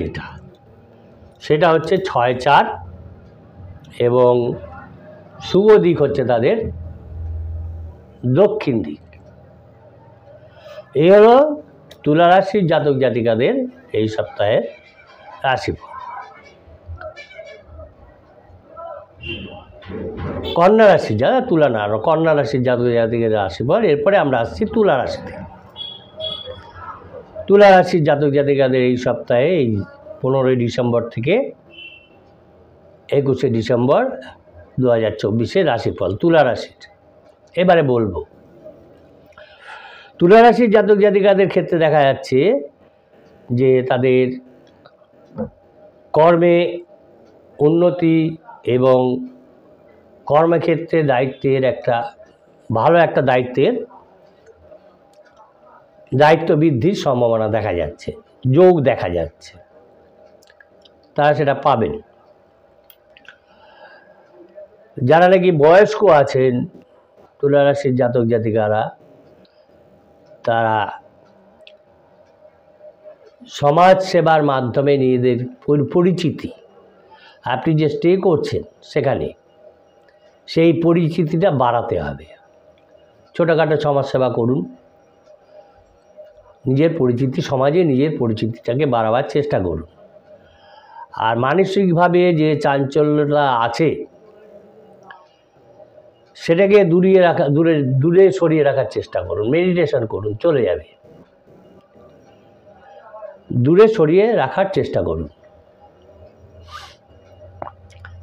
Speaker 1: সেটা হচ্ছে 6, 4 এবং শুভ দিক হচ্ছে তাদের দক্ষিণ দিক। এই হলো তুলা রাশির জাতক জাতিকাদের এই সপ্তাহের রাশিফল। কন্যা রাশি যারা তুলা না, কন্যা রাশির জাতক জাতিকাদের রাশিফল। এরপরে আমরা আসছি তুলা রাশিতে। তুলা রাশির জাতক জাতিকাদের এই সপ্তাহে এই 15ই ডিসেম্বর থেকে 21শে ডিসেম্বর 2024 রাশিফল তুলা রাশির। এবারে বলবো তুলা রাশির জাতক জাতিকাদের ক্ষেত্রে দেখা যাচ্ছে যে তাদের কর্মে উন্নতি এবং কর্মক্ষেত্রে দায়িত্বের একটা ভালো একটা দায়িত্ব বৃদ্ধির সম্ভাবনা দেখা যাচ্ছে, যোগ দেখা যাচ্ছে, তারা সেটা পাবেন। যারা নাকি বয়স্ক আছেন তুলা রাশির জাতক জাতিকারা, তারা সমাজ সেবার মাধ্যমে নিজেদের পরিচিতি, আপনি যে স্টে করছেন সেখানে সেই পরিচিতিটা বাড়াতে হবে। ছোটোখাটো সমাজসেবা করুন, নিজের পরিচিতি, সমাজে নিজের পরিচিতিটাকে বাড়াবার চেষ্টা করুন। আর মানসিকভাবে যে চাঞ্চল্যতা আছে সেটাকে দূরে সরিয়ে রাখার চেষ্টা করুন। মেডিটেশন করুন, চলে যাবে। দূরে সরিয়ে রাখার চেষ্টা করুন।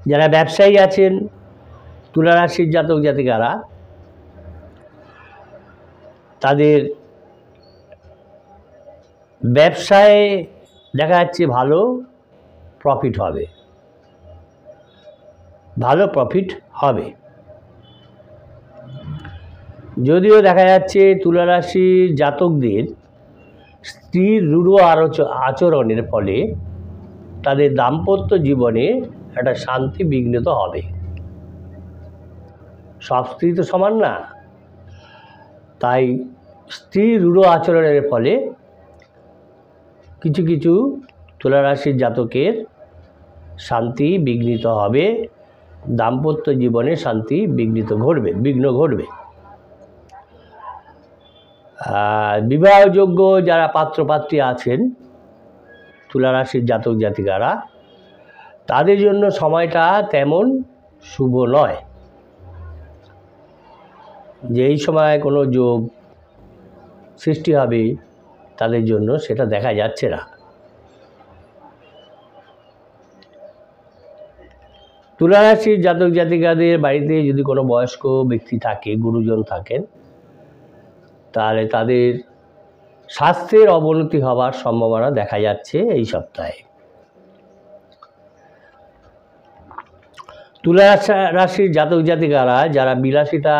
Speaker 1: যারা ব্যবসায়ী আছেন তুলা রাশির জাতক জাতিকারা, তাদের ব্যবসায় দেখা যাচ্ছে ভালো প্রফিট হবে। যদিও দেখা যাচ্ছে তুলা রাশির জাতকদের স্ত্রীর রূঢ় আচরণের ফলে তাদের দাম্পত্য জীবনে একটা শান্তি বিঘ্নিত হবে। সব স্ত্রী তো সমান না, তাই স্ত্রীর রূঢ় আচরণের ফলে কিছু তুলা রাশির জাতকের শান্তি বিঘ্নিত হবে, দাম্পত্য জীবনে শান্তি বিঘ্ন ঘটবে। বিবাহযোগ্য যারা পাত্রপাত্রী আছেন তুলা রাশির জাতক জাতিকারা, তাদের জন্য সময়টা তেমন শুভ নয়। যে এই সময় কোনো যোগ সৃষ্টি হবে তাদের জন্য সেটা দেখা যাচ্ছে না। তুলা রাশির জাতক জাতিকাদের বাড়িতে যদি কোনো বয়স্ক ব্যক্তি থাকে, গুরুজন থাকেন, তাহলে তাদের স্বাস্থ্যের অবনতি হবার সম্ভাবনা দেখা যাচ্ছে এই সপ্তাহে। তুলা রাশির জাতক জাতিকারা যারা বিলাসিতা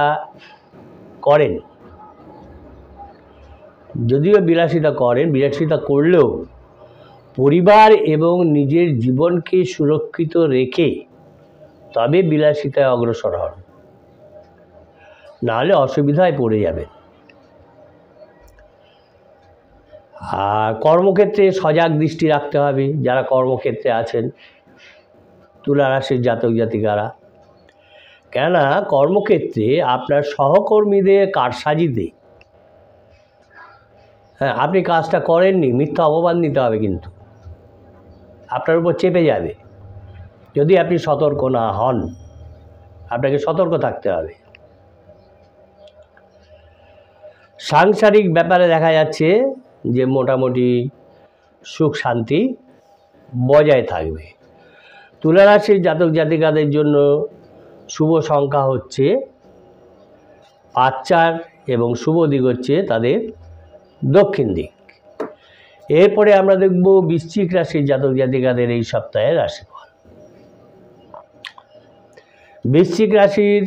Speaker 1: করেন, যদিও বিলাসিতা করলেও পরিবার এবং নিজের জীবনকে সুরক্ষিত রেখে তবে বিলাসিতায় অগ্রসর হন, নাহলে অসুবিধায় পড়ে যাবেন। আর কর্মক্ষেত্রে সজাগ দৃষ্টি রাখতে হবে। যারা কর্মক্ষেত্রে আছেন তুলা রাশির জাতক জাতিকারা, কেননা কর্মক্ষেত্রে আপনার সহকর্মীদের কারসাজিতে আপনি কাজটা করেননি, মিথ্যা অপবাদ নিতে হবে, কিন্তু আপনার উপর চেপে যাবে যদি আপনি সতর্ক না হন। আপনাকে সতর্ক থাকতে হবে। সাংসারিক ব্যাপারে দেখা যাচ্ছে যে মোটামুটি সুখ শান্তি বজায় থাকবে। তুলা রাশির জাতক জাতিকাদের জন্য শুভ সংখ্যা হচ্ছে 5-4 এবং শুভ দিক হচ্ছে তাদের দক্ষিণ দিক। এরপরে আমরা দেখব বৃশ্চিক রাশির জাতক জাতিকাদের এই সপ্তাহের রাশিফল। বৃশ্চিক রাশির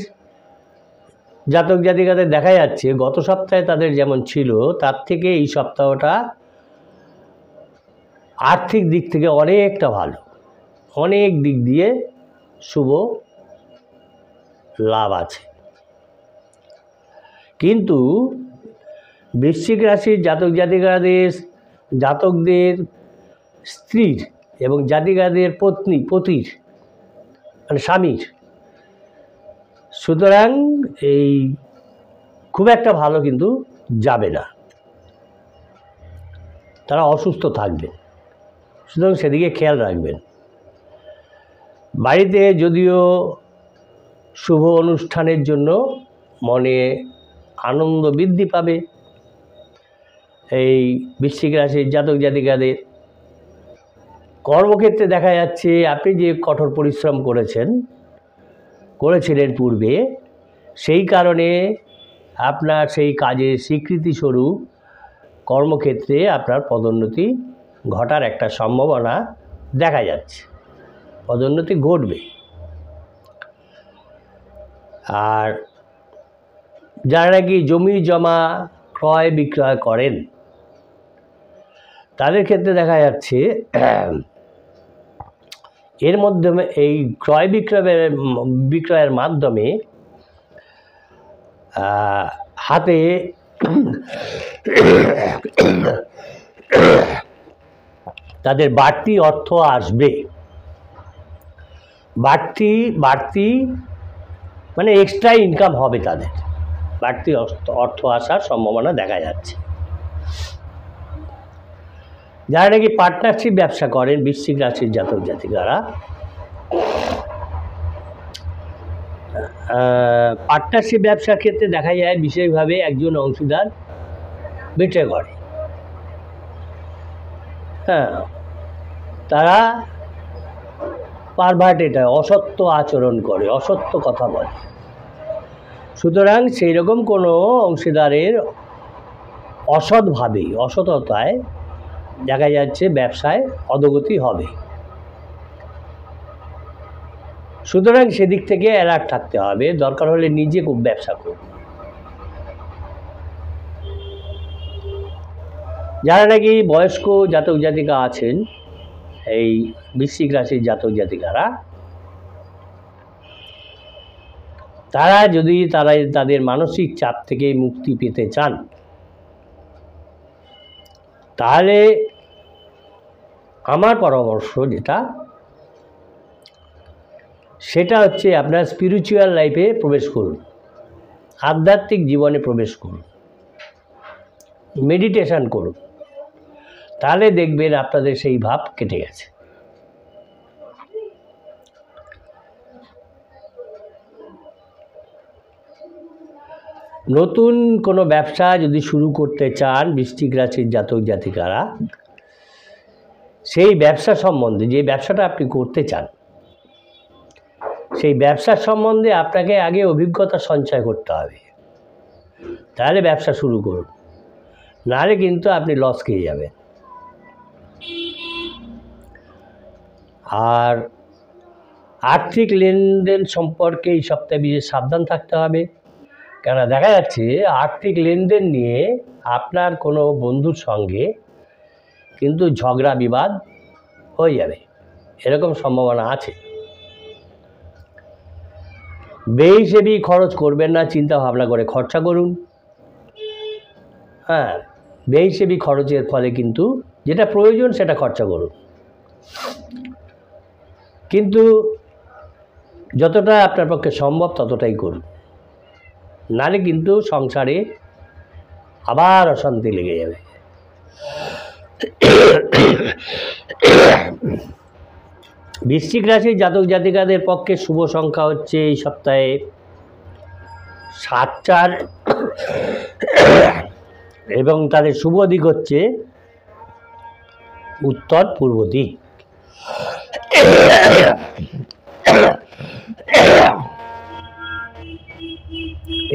Speaker 1: জাতক জাতিকাদের দেখা যাচ্ছে গত সপ্তাহে তাদের যেমন ছিল তার থেকে এই সপ্তাহটা আর্থিক দিক থেকে অনেকটা ভালো, অনেক দিক দিয়ে শুভ লাভ আছে। কিন্তু বৃশ্চিক রাশির জাতক জাতকদের স্ত্রীর এবং জাতিকাদের পতির মানে স্বামীর, সুতরাং এই খুব একটা ভালো কিন্তু যাবে না, তারা অসুস্থ থাকবেন, সুতরাং সেদিকে খেয়াল রাখবেন। বাড়িতে যদিও শুভ অনুষ্ঠানের জন্য মনে আনন্দ বৃদ্ধি পাবে এই বৃশ্চিক রাশির জাতক জাতিকাদের কর্মক্ষেত্রে দেখা যাচ্ছে আপনি যে কঠোর পরিশ্রম করেছিলেন পূর্বে, সেই কারণে আপনার সেই কাজের স্বীকৃতিস্বরূপ কর্মক্ষেত্রে আপনার পদোন্নতি ঘটার একটা সম্ভাবনা দেখা যাচ্ছে, পদোন্নতি ঘটবে। আর যারা নাকি জমি জমা ক্রয় বিক্রয় করেন তাদের ক্ষেত্রে দেখা যাচ্ছে এর মাধ্যমে এই ক্রয় বিক্রয়ের মাধ্যমে হাতে তাদের বাড়তি অর্থ আসবে, বাড়তি মানে এক্সট্রা ইনকাম হবে, তাদের বাড়তি অর্থ আসার সম্ভাবনা দেখা যাচ্ছে। যারা নাকি পার্টনারশিপ ব্যবসা করেন বৃশ্চিক রাশির জাতক জাতিকারা, পার্টনারশিপ ব্যবসার ক্ষেত্রে দেখা যায় বিশেষভাবে একজন অংশীদার বেটে করে, হ্যাঁ, তারা পারভার্টেড হয়, অসত্য আচরণ করে, অসত্য কথা বলে। সুতরাং সেই রকম কোনো অংশীদারের অসততায় দেখা যাচ্ছে ব্যবসায় অধোগতি হবে। সুতরাং সেদিক থেকে অ্যালার্ট থাকতে হবে, দরকার হলে নিজে খুব ব্যবসা করুন। যারা নাকি বয়স্ক জাতক জাতিকা আছেন এই বৃশ্চিক রাশির জাতক জাতিকারা, তারা যদি তাদের মানসিক চাপ থেকে মুক্তি পেতে চান, তাহলে আমার পরামর্শ সেটা হচ্ছে আপনার স্পিরিচুয়াল লাইফে প্রবেশ করুন, আধ্যাত্মিক জীবনে প্রবেশ করুন, মেডিটেশন করুন, তাহলে দেখবেন আপনাদের সেই ভাব কেটে গেছে। নতুন কোনো ব্যবসা যদি শুরু করতে চান বৃশ্চিক রাশির জাতক জাতিকারা, সেই ব্যবসা সম্বন্ধে, যে ব্যবসাটা আপনি করতে চান সেই ব্যবসার সম্বন্ধে আপনাকে আগে অভিজ্ঞতা সঞ্চয় করতে হবে, তাহলে ব্যবসা শুরু করুন, নাহলে কিন্তু আপনি লস খেয়ে যাবেন। আর আর্থিক লেনদেন সম্পর্কে এই সপ্তাহে বিশেষ সাবধান থাকতে হবে, কেন দেখা যাচ্ছে আর্থিক লেনদেন নিয়ে আপনার কোনো বন্ধুর সঙ্গে কিন্তু ঝগড়া বিবাদ হয়ে যাবে, এরকম সম্ভাবনা আছে। বেহিসেবি খরচ করবেন না, চিন্তা ভাবনা করে খরচা করুন। হ্যাঁ, বেহিসেবি খরচের ফলে কিন্তু যেটা প্রয়োজন সেটা খরচা করুন, কিন্তু যতটা আপনার পক্ষে সম্ভব ততটাই করুন, নাহলে কিন্তু সংসারে আবার অশান্তি লেগে যাবে। বৃশ্চিক রাশির জাতক জাতিকাদের পক্ষে শুভ সংখ্যা হচ্ছে এই সপ্তাহে 7, 4 এবং তাদের শুভ দিক হচ্ছে উত্তর পূর্ব দিক।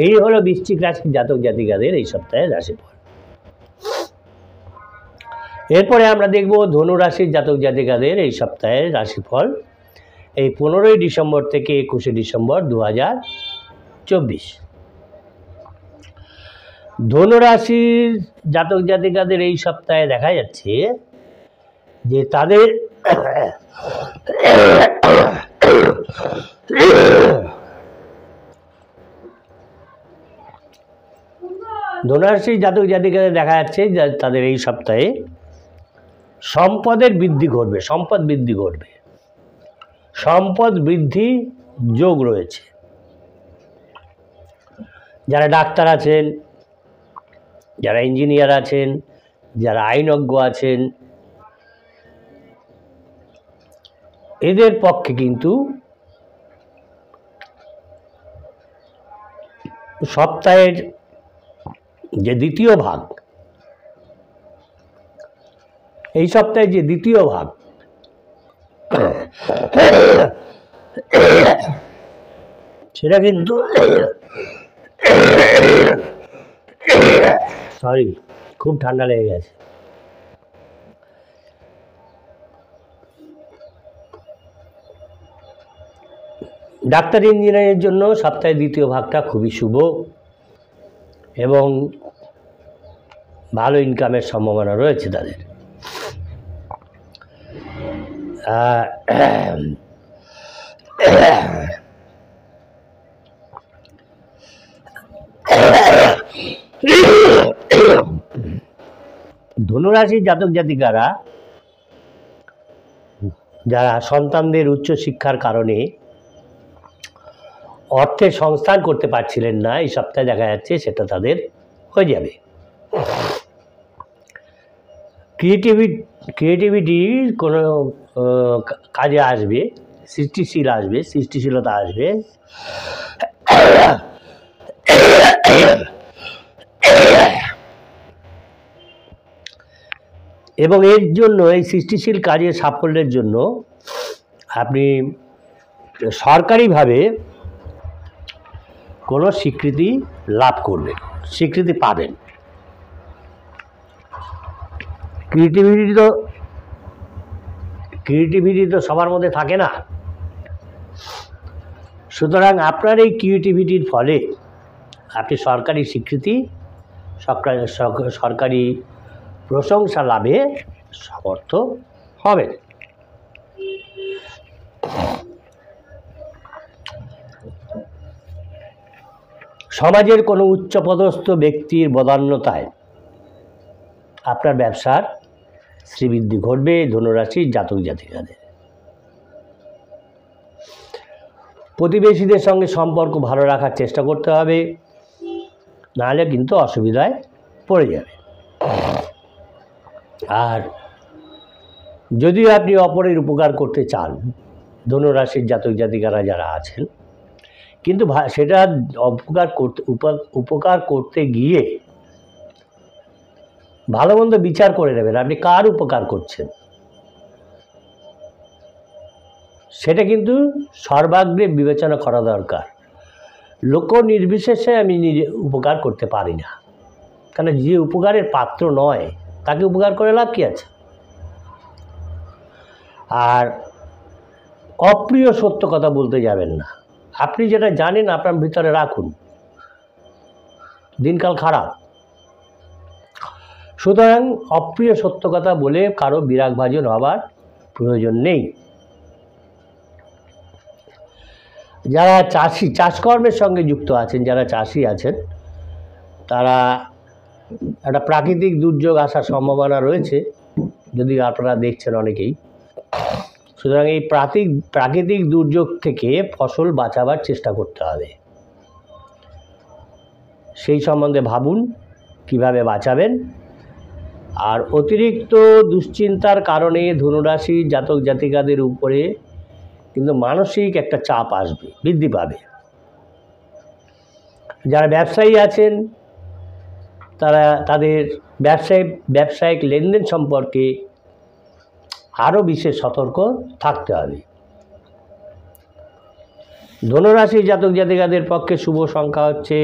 Speaker 1: এই হলো বৃশ্চিক রাশির জাতক জাতিকাদের এই সপ্তাহের রাশিফল। এরপরে আমরা দেখব ধনু রাশির জাতক জাতিকাদের এই সপ্তাহের রাশিফল, এই 15 ডিসেম্বর থেকে 21 ডিসেম্বর 2024। ধনু রাশির জাতক জাতিকাদের এই সপ্তাহে দেখা যাচ্ছে যে তাদের ধনুরাশির জাতক জাতিকাদের দেখা যাচ্ছে যে তাদের এই সপ্তাহে সম্পদের বৃদ্ধি ঘটবে, সম্পদ বৃদ্ধি যোগ রয়েছে। যারা ডাক্তার আছেন, যারা ইঞ্জিনিয়ার আছেন, যারা আইনজ্ঞ আছেন, এদের পক্ষে কিন্তু সপ্তাহের যে দ্বিতীয় ভাগ এই সপ্তাহে যে দ্বিতীয় ভাগ, সেটা কিন্তু সরি, খুব ঠান্ডা লেগে গেছে। ডাক্তারি ইঞ্জিনিয়ারের জন্য সপ্তাহের দ্বিতীয় ভাগটা খুবই শুভ এবং ভালো ইনকামের সম্ভাবনা রয়েছে তাদের। ধনুরাশির জাতক জাতিকারা যারা সন্তানদের উচ্চশিক্ষার কারণে অর্থের সংস্থান করতে পারছিলেন না, এই সপ্তাহে দেখা যাচ্ছে সেটা তাদের হয়ে যাবে। ক্রিয়েটিভিটি কোনো কাজে আসবে, সৃষ্টিশীলতা আসবে। এবং এর জন্য, এই সৃষ্টিশীল কাজের সাফল্যের জন্য আপনি সরকারিভাবে কোনো স্বীকৃতি লাভ করবেন, স্বীকৃতি পাবেন। ক্রিয়েটিভিটি তো সবার মধ্যে থাকে না, সুতরাং আপনার এই ক্রিয়েটিভিটির ফলে আপনি সরকারি স্বীকৃতি, সরকারি প্রশংসা লাভে সমর্থ হবেন। সমাজের কোনো উচ্চপদস্থ ব্যক্তির বদান্যতায় আপনার ব্যবসার শ্রীবৃদ্ধি ঘটবে ধনুরাশির জাতক জাতিকাদের। প্রতিবেশীদের সঙ্গে সম্পর্ক ভালো রাখার চেষ্টা করতে হবে, নাহলে কিন্তু অসুবিধায় পড়ে যাবে। আর যদিও আপনি অপরের উপকার করতে চান, ধনুরাশির জাতক জাতিকারা যারা আছেন, কিন্তু সেটা উপকার করতে গিয়ে ভালো মন্দ বিচার করে নেবেন আপনি কার উপকার করছেন। সেটা কিন্তু সর্বাগ্রে বিবেচনা করা দরকার। লোক নির্বিশেষে আমি নিজে উপকার করতে পারি না, কারণ যে উপকারের পাত্র নয় তাকে উপকার করে লাভ কী আছে। আর অপ্রিয় সত্য কথা বলতে যাবেন না। আপনি যেটা জানেন আপনার ভিতরে রাখুন, দিনকাল খারাপ। সুতরাং অপ্রিয় সত্য কথা বলে কারো বিরাগভাজন হবার প্রয়োজন নেই। যারা চাষকর্মের সঙ্গে যুক্ত আছেন, যারা চাষি আছেন, তারা একটা প্রাকৃতিক দুর্যোগ আসার সম্ভাবনা রয়েছে, যদি আপনারা দেখছেন অনেকেই। সুতরাং এই প্রাকৃতিক দুর্যোগ থেকে ফসল বাঁচাবার চেষ্টা করতে হবে। সেই সম্বন্ধে ভাবুন কিভাবে বাঁচাবেন। আর অতিরিক্ত দুশ্চিন্তার কারণে ধনুরাশি জাতক জাতিকাদের উপরে কিন্তু মানসিক একটা চাপ আসবে, বৃদ্ধি পাবে। যারা ব্যবসায়ী আছেন তারা তাদের ব্যবসায়িক লেনদেন সম্পর্কে আরও বিশেষ সতর্ক থাকতে হবে। ধনুরাশি জাতক জাতিকাদের পক্ষে শুভ সংখ্যা হচ্ছে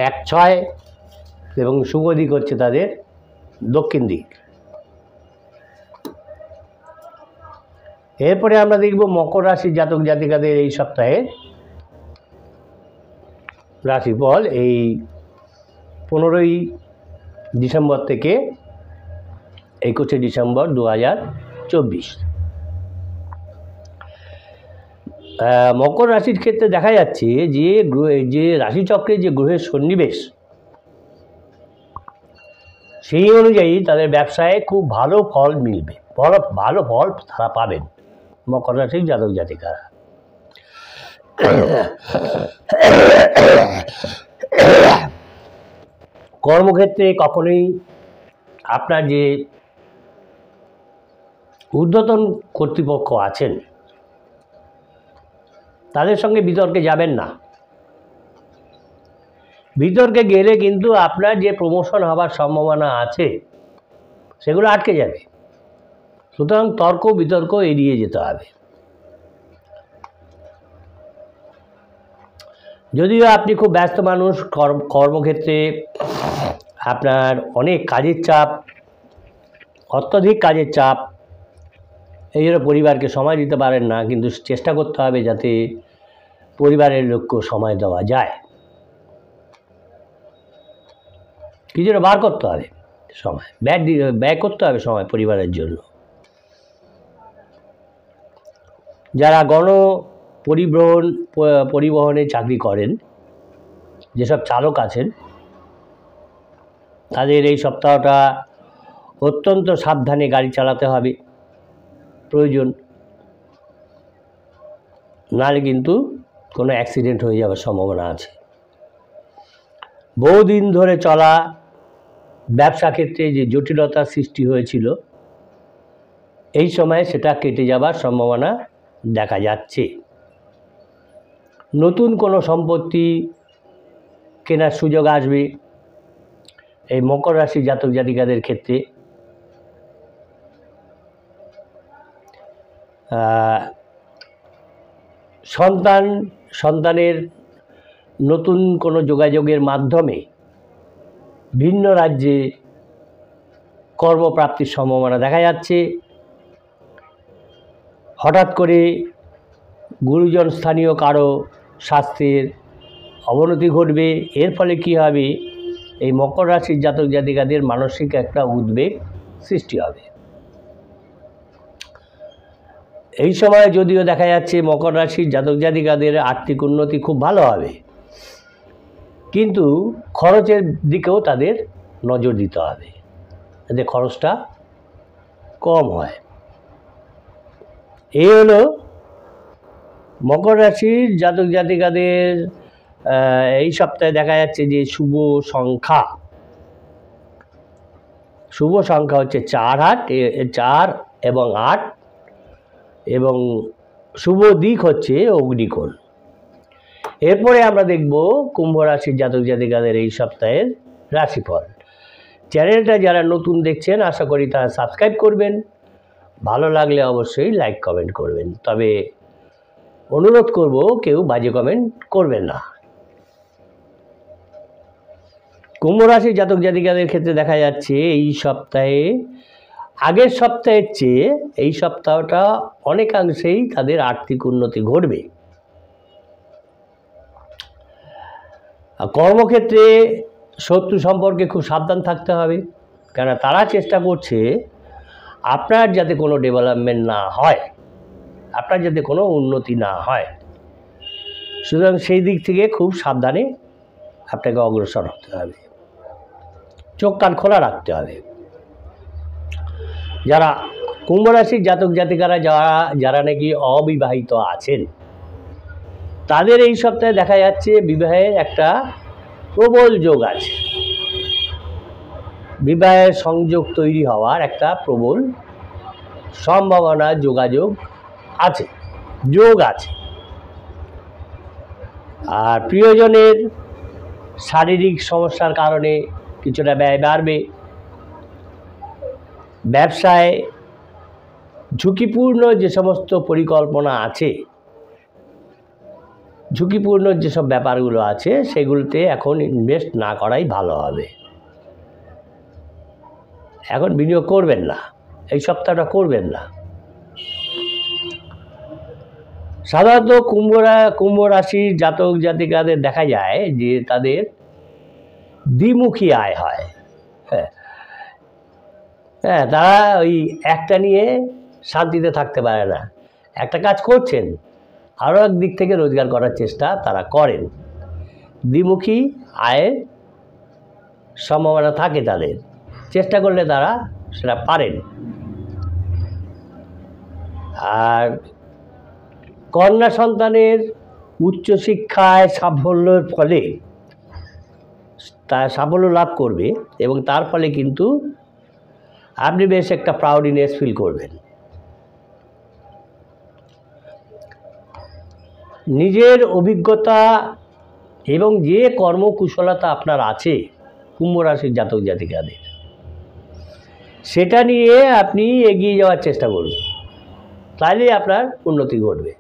Speaker 1: 1-6 এবং শুভ দিক হচ্ছে তাদের দক্ষিণ দিক। এরপরে আমরা দেখব মকর রাশির জাতক জাতিকাদের এই সপ্তাহে রাশিফল। এই 15ই ডিসেম্বর থেকে 21শে ডিসেম্বর 2024। মকর রাশির ক্ষেত্রে দেখা যাচ্ছে যে রাশিচক্রে যে গ্রহের সন্নিবেশ, সেই অনুযায়ী তাদের ব্যবসায় খুব ভালো ফল মিলবে, ভালো ফল তারা পাবেন মকর রাশির জাতক জাতিকারা। কর্মক্ষেত্রে কখনোই আপনার যে ঊর্ধ্বতন কর্তৃপক্ষ আছেন তাদের সঙ্গে বিতর্কে যাবেন না। বিতর্কে গেলে কিন্তু আপনার যে প্রমোশন হবার সম্ভাবনা আছে সেগুলো আটকে যাবে। সুতরাং তর্ক বিতর্ক এড়িয়ে যেতে হবে। যদিও আপনি খুব ব্যস্ত মানুষ, কর্মক্ষেত্রে আপনার অনেক কাজের চাপ, অত্যধিক কাজের চাপ, এই জন্য পরিবারকে সময় দিতে পারেন না, কিন্তু চেষ্টা করতে হবে যাতে পরিবারের লোককে সময় দেওয়া যায়। কিছুটা বার করতে হবে সময়, ব্যয় করতে হবে সময় পরিবারের জন্য। যারা পরিবহনে চাকরি করেন, যেসব চালক আছেন, তাদের এই সপ্তাহটা অত্যন্ত সাবধানে গাড়ি চালাতে হবে প্রয়োজন, নাহলে কিন্তু কোনো অ্যাক্সিডেন্ট হয়ে যাওয়ার সম্ভাবনা আছে। বহুদিন ধরে চলা ব্যবসা ক্ষেত্রে যে জটিলতার সৃষ্টি হয়েছিল, এই সময়ে সেটা কেটে যাবার সম্ভাবনা দেখা যাচ্ছে। নতুন কোনো সম্পত্তি কেনার সুযোগ আসবে এই মকর রাশি জাতক জাতিকাদের ক্ষেত্রে। সন্তানের নতুন কোনো যোগাযোগের মাধ্যমে ভিন্ন রাজ্যে কর্মপ্রাপ্তির সম্ভাবনা দেখা যাচ্ছে। হঠাৎ করে গুরুজন স্থানীয় কারো স্বাস্থ্যের অবনতি ঘটবে। এর ফলে কী হবে, এই মকর রাশির জাতক জাতিকাদের মানসিক একটা উদ্বেগ সৃষ্টি হবে। এই সময় যদিও দেখা যাচ্ছে মকর রাশির জাতক জাতিকাদের আর্থিক উন্নতি খুব ভালো হবে, কিন্তু খরচের দিকেও তাদের নজর দিতে হবে যাতে খরচটা কম হয়। এই হলো মকর রাশির জাতক জাতিকাদের এই সপ্তাহে দেখা যাচ্ছে যে শুভ সংখ্যা হচ্ছে 4 এবং 8, এবং শুভ দিক হচ্ছে অগ্নিকোণ। এরপরে আমরা দেখব কুম্ভ রাশির জাতক জাতিকাদের এই সপ্তাহের রাশিফল। চ্যানেলটা যারা নতুন দেখছেন আশা করি তারা সাবস্ক্রাইব করবেন, ভালো লাগলে অবশ্যই লাইক কমেন্ট করবেন, তবে অনুরোধ করব কেউ বাজে কমেন্ট করবেন না। কুম্ভ রাশির জাতক জাতিকাদের ক্ষেত্রে দেখা যাচ্ছে এই সপ্তাহে আগের সপ্তাহের চেয়ে এই সপ্তাহটা অনেকাংশেই তাদের আর্থিক উন্নতি ঘটবে। কর্মক্ষেত্রে শত্রু সম্পর্কে খুব সাবধান থাকতে হবে, কেন তারা চেষ্টা করছে আপনার যাতে কোনো ডেভেলপমেন্ট না হয়, আপনার যাতে কোনো উন্নতি না হয়। সুতরাং সেই দিক থেকে খুব সাবধানে আপনাকে অগ্রসর হতে হবে, চোখ কান খোলা রাখতে হবে। যারা কুম্ভ রাশির জাতক জাতিকারা যারা নাকি অবিবাহিত আছেন, তাদের এই সপ্তাহে দেখা যাচ্ছে বিবাহের একটা প্রবল যোগ আছে, বিবাহের সংযোগ তৈরি হওয়ার একটা প্রবল সম্ভাবনা, যোগ আছে। আর প্রিয়জনের শারীরিক সমস্যার কারণে কিছুটা ব্যয় বাড়বে। ব্যবসায় ঝুঁকিপূর্ণ যে সমস্ত পরিকল্পনা আছে, ঝুঁকিপূর্ণ যেসব ব্যাপারগুলো আছে, সেগুলোতে এখন ইনভেস্ট না করাই ভালো হবে। এখন বিনিয়োগ করবেন না, এই সপ্তাহটা করবেন না। সাধারণত কুম্ভ রাশির জাতক জাতিকাদের দেখা যায় যে তাদের দ্বিমুখী আয় হয়। তারা ওই একটা নিয়ে শান্তিতে থাকতে পারে না। একটা কাজ করছেন, আরও এক দিক থেকে রোজগার করার চেষ্টা তারা করেন। দ্বিমুখী আয়ের সম্ভাবনা থাকে তাদের, চেষ্টা করলে তারা সেটা পারেন। আর কন্যা সন্তানের উচ্চশিক্ষায় সাফল্যের ফলে তার সাফল্য লাভ করবে, এবং তার ফলে কিন্তু আপনি বেশ একটা প্রাউডিনেস ফিল করবেন। নিজের অভিজ্ঞতা এবং যে কর্মকুশলতা আপনার আছে কুম্ভ রাশির জাতক জাতিকাদের, সেটা নিয়ে আপনি এগিয়ে যাওয়ার চেষ্টা করুন, তাহলে আপনার উন্নতি ঘটবে।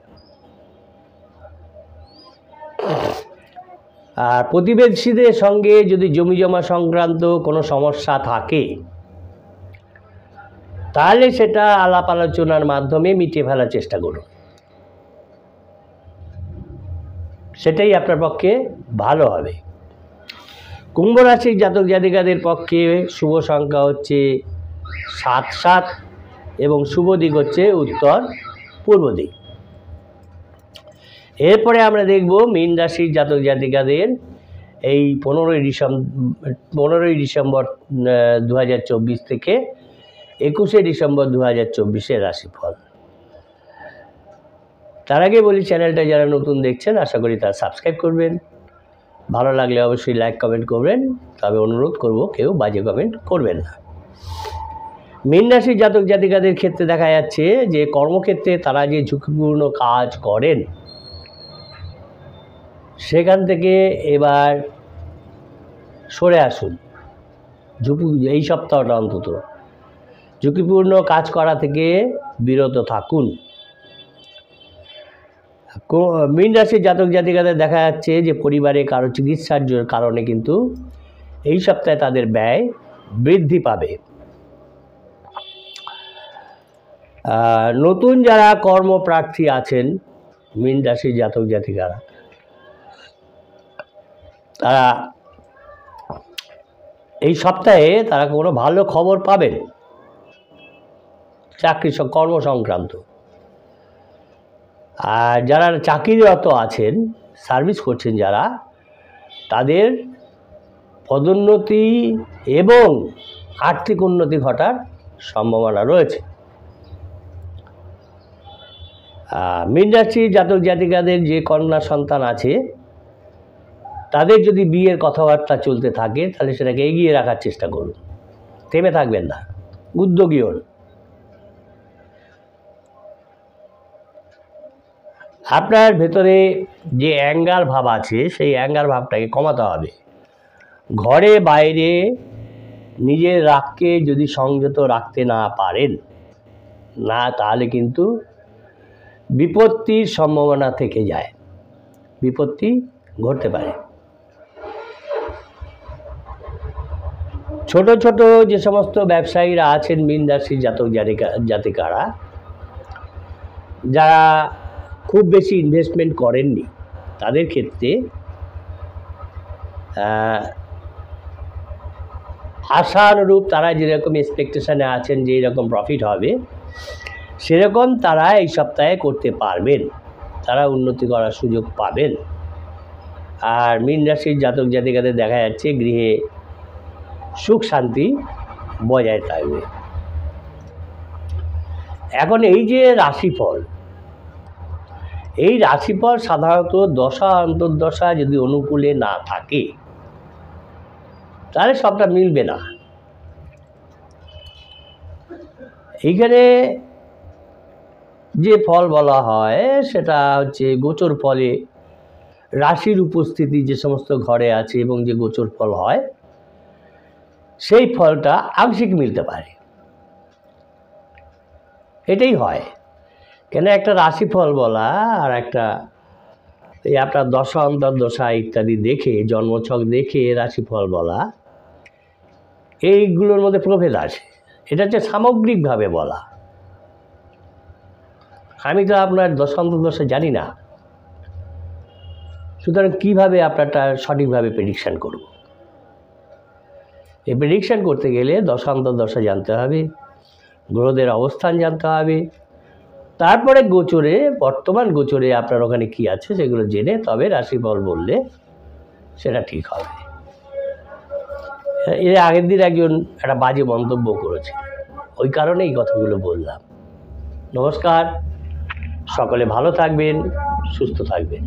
Speaker 1: আর প্রতিবেশীদের সঙ্গে যদি জমি জমা সংক্রান্ত কোনো সমস্যা থাকে তাহলে সেটা আলাপ আলোচনার মাধ্যমে মিটিয়ে ফেলার চেষ্টা করুন, সেটাই আপনার পক্ষে ভালো হবে। কুম্ভ রাশির জাতক জাতিকাদের পক্ষে শুভ সংখ্যা হচ্ছে 7 এবং শুভ দিক হচ্ছে উত্তর পূর্ব দিক। এরপরে আমরা দেখব মীন রাশির জাতক জাতিকাদের এই 15ই ডিসেম্বর 2024 থেকে 21শে ডিসেম্বর 2024 রাশিফল। তার আগে বলি, চ্যানেলটা যারা নতুন দেখছেন আশা করি তারা সাবস্ক্রাইব করবেন, ভালো লাগলে অবশ্যই লাইক কমেন্ট করবেন, তবে অনুরোধ করব কেউ বাজে কমেন্ট করবেন না। মীন রাশির জাতক জাতিকাদের ক্ষেত্রে দেখা যাচ্ছে যে কর্মক্ষেত্রে তারা যে ঝুঁকিপূর্ণ কাজ করেন সেখান থেকে এবার সরে আসুন। এই সপ্তাহটা অন্তত ঝুঁকিপূর্ণ কাজ করা থেকে বিরত থাকুন। মীন রাশির জাতক জাতিকাদের দেখা যাচ্ছে যে পরিবারে কারো চিকিৎসার কারণে কিন্তু এই সপ্তাহে তাদের ব্যয় বৃদ্ধি পাবে। নতুন যারা কর্মপ্রার্থী আছেন মীন রাশির জাতক জাতিকারা, তারা এই সপ্তাহে তারা কোনো ভালো খবর পাবেন চাকরি কর্মসংক্রান্ত। আর যারা চাকরিরত আছেন, সার্ভিস করছেন যারা, তাদের পদোন্নতি এবং আর্থিক উন্নতি ঘটার সম্ভাবনা রয়েছে। মীন রাশির জাতক জাতিকাদের যে কন্যা সন্তান আছে তাদের যদি বিয়ের কথাবার্তা চলতে থাকে তাহলে সেটাকে এগিয়ে রাখার চেষ্টা করুন, থেমে থাকবেন না, উদ্যোগী হন। আপনার ভেতরে যে অ্যাঙ্গার ভাব আছে সেই অ্যাঙ্গার ভাবটাকে কমাতে হবে। ঘরে বাইরে নিজের রাগকে যদি সংযত রাখতে না পারেন না, তাহলে কিন্তু বিপত্তির সম্ভাবনা থেকে যায়, বিপত্তি ঘটতে পারে। ছোট ছোট যে সমস্ত ব্যবসায়ীরা আছেন মীন রাশির জাতক জাতিকারা, যারা খুব বেশি ইনভেস্টমেন্ট করেননি, তাদের ক্ষেত্রে আশানুরূপ তারা যেরকম এক্সপেকটেশনে আছেন যে এরকম প্রফিট হবে, সেরকম তারা এই সপ্তাহে করতে পারবেন, তারা উন্নতি করার সুযোগ পাবেন। আর মীন রাশির জাতক জাতিকাদের দেখা যাচ্ছে গৃহে সুখ শান্তি বজায় থাকবে। এখন এই যে রাশিফল, এই রাশিফল সাধারণত দশা অন্তর্দশা যদি অনুকূলে না থাকে তাহলে সবটা মিলবে না। এইখানে যে ফল বলা হয় সেটা হচ্ছে গোচর ফলে রাশির উপস্থিতি যে সমস্ত ঘরে আছে এবং যে গোচর ফল হয় সেই ফলটা আংশিক মিলতে পারে, এটাই হয়। কেন একটা রাশিফল বলা আর একটা এই আপনার দশা অন্তর্দশা ইত্যাদি দেখে, জন্মছক দেখে রাশিফল বলা, এইগুলোর মধ্যে প্রভেদ আছে। এটা হচ্ছে সামগ্রিকভাবে বলা। আমি তো আপনার দশা অন্তর্দশা জানি না, সুতরাং কীভাবে আপনারটা সঠিকভাবে প্রেডিকশান করব? এই প্রেডিকশান করতে গেলে দশা অন্তর্দশা জানতে হবে, গ্রহদের অবস্থান জানতে হবে, তারপরে গোচরে, বর্তমান গোচরে আপনার ওখানে কি আছে সেগুলো জেনে তবে রাশিফল বললে সেটা ঠিক হবে। এর আগের দিন একজন একটা বাজে মন্তব্য করেছে, ওই কারণে এই কথাগুলো বললাম। নমস্কার, সকলে ভালো থাকবেন, সুস্থ থাকবেন।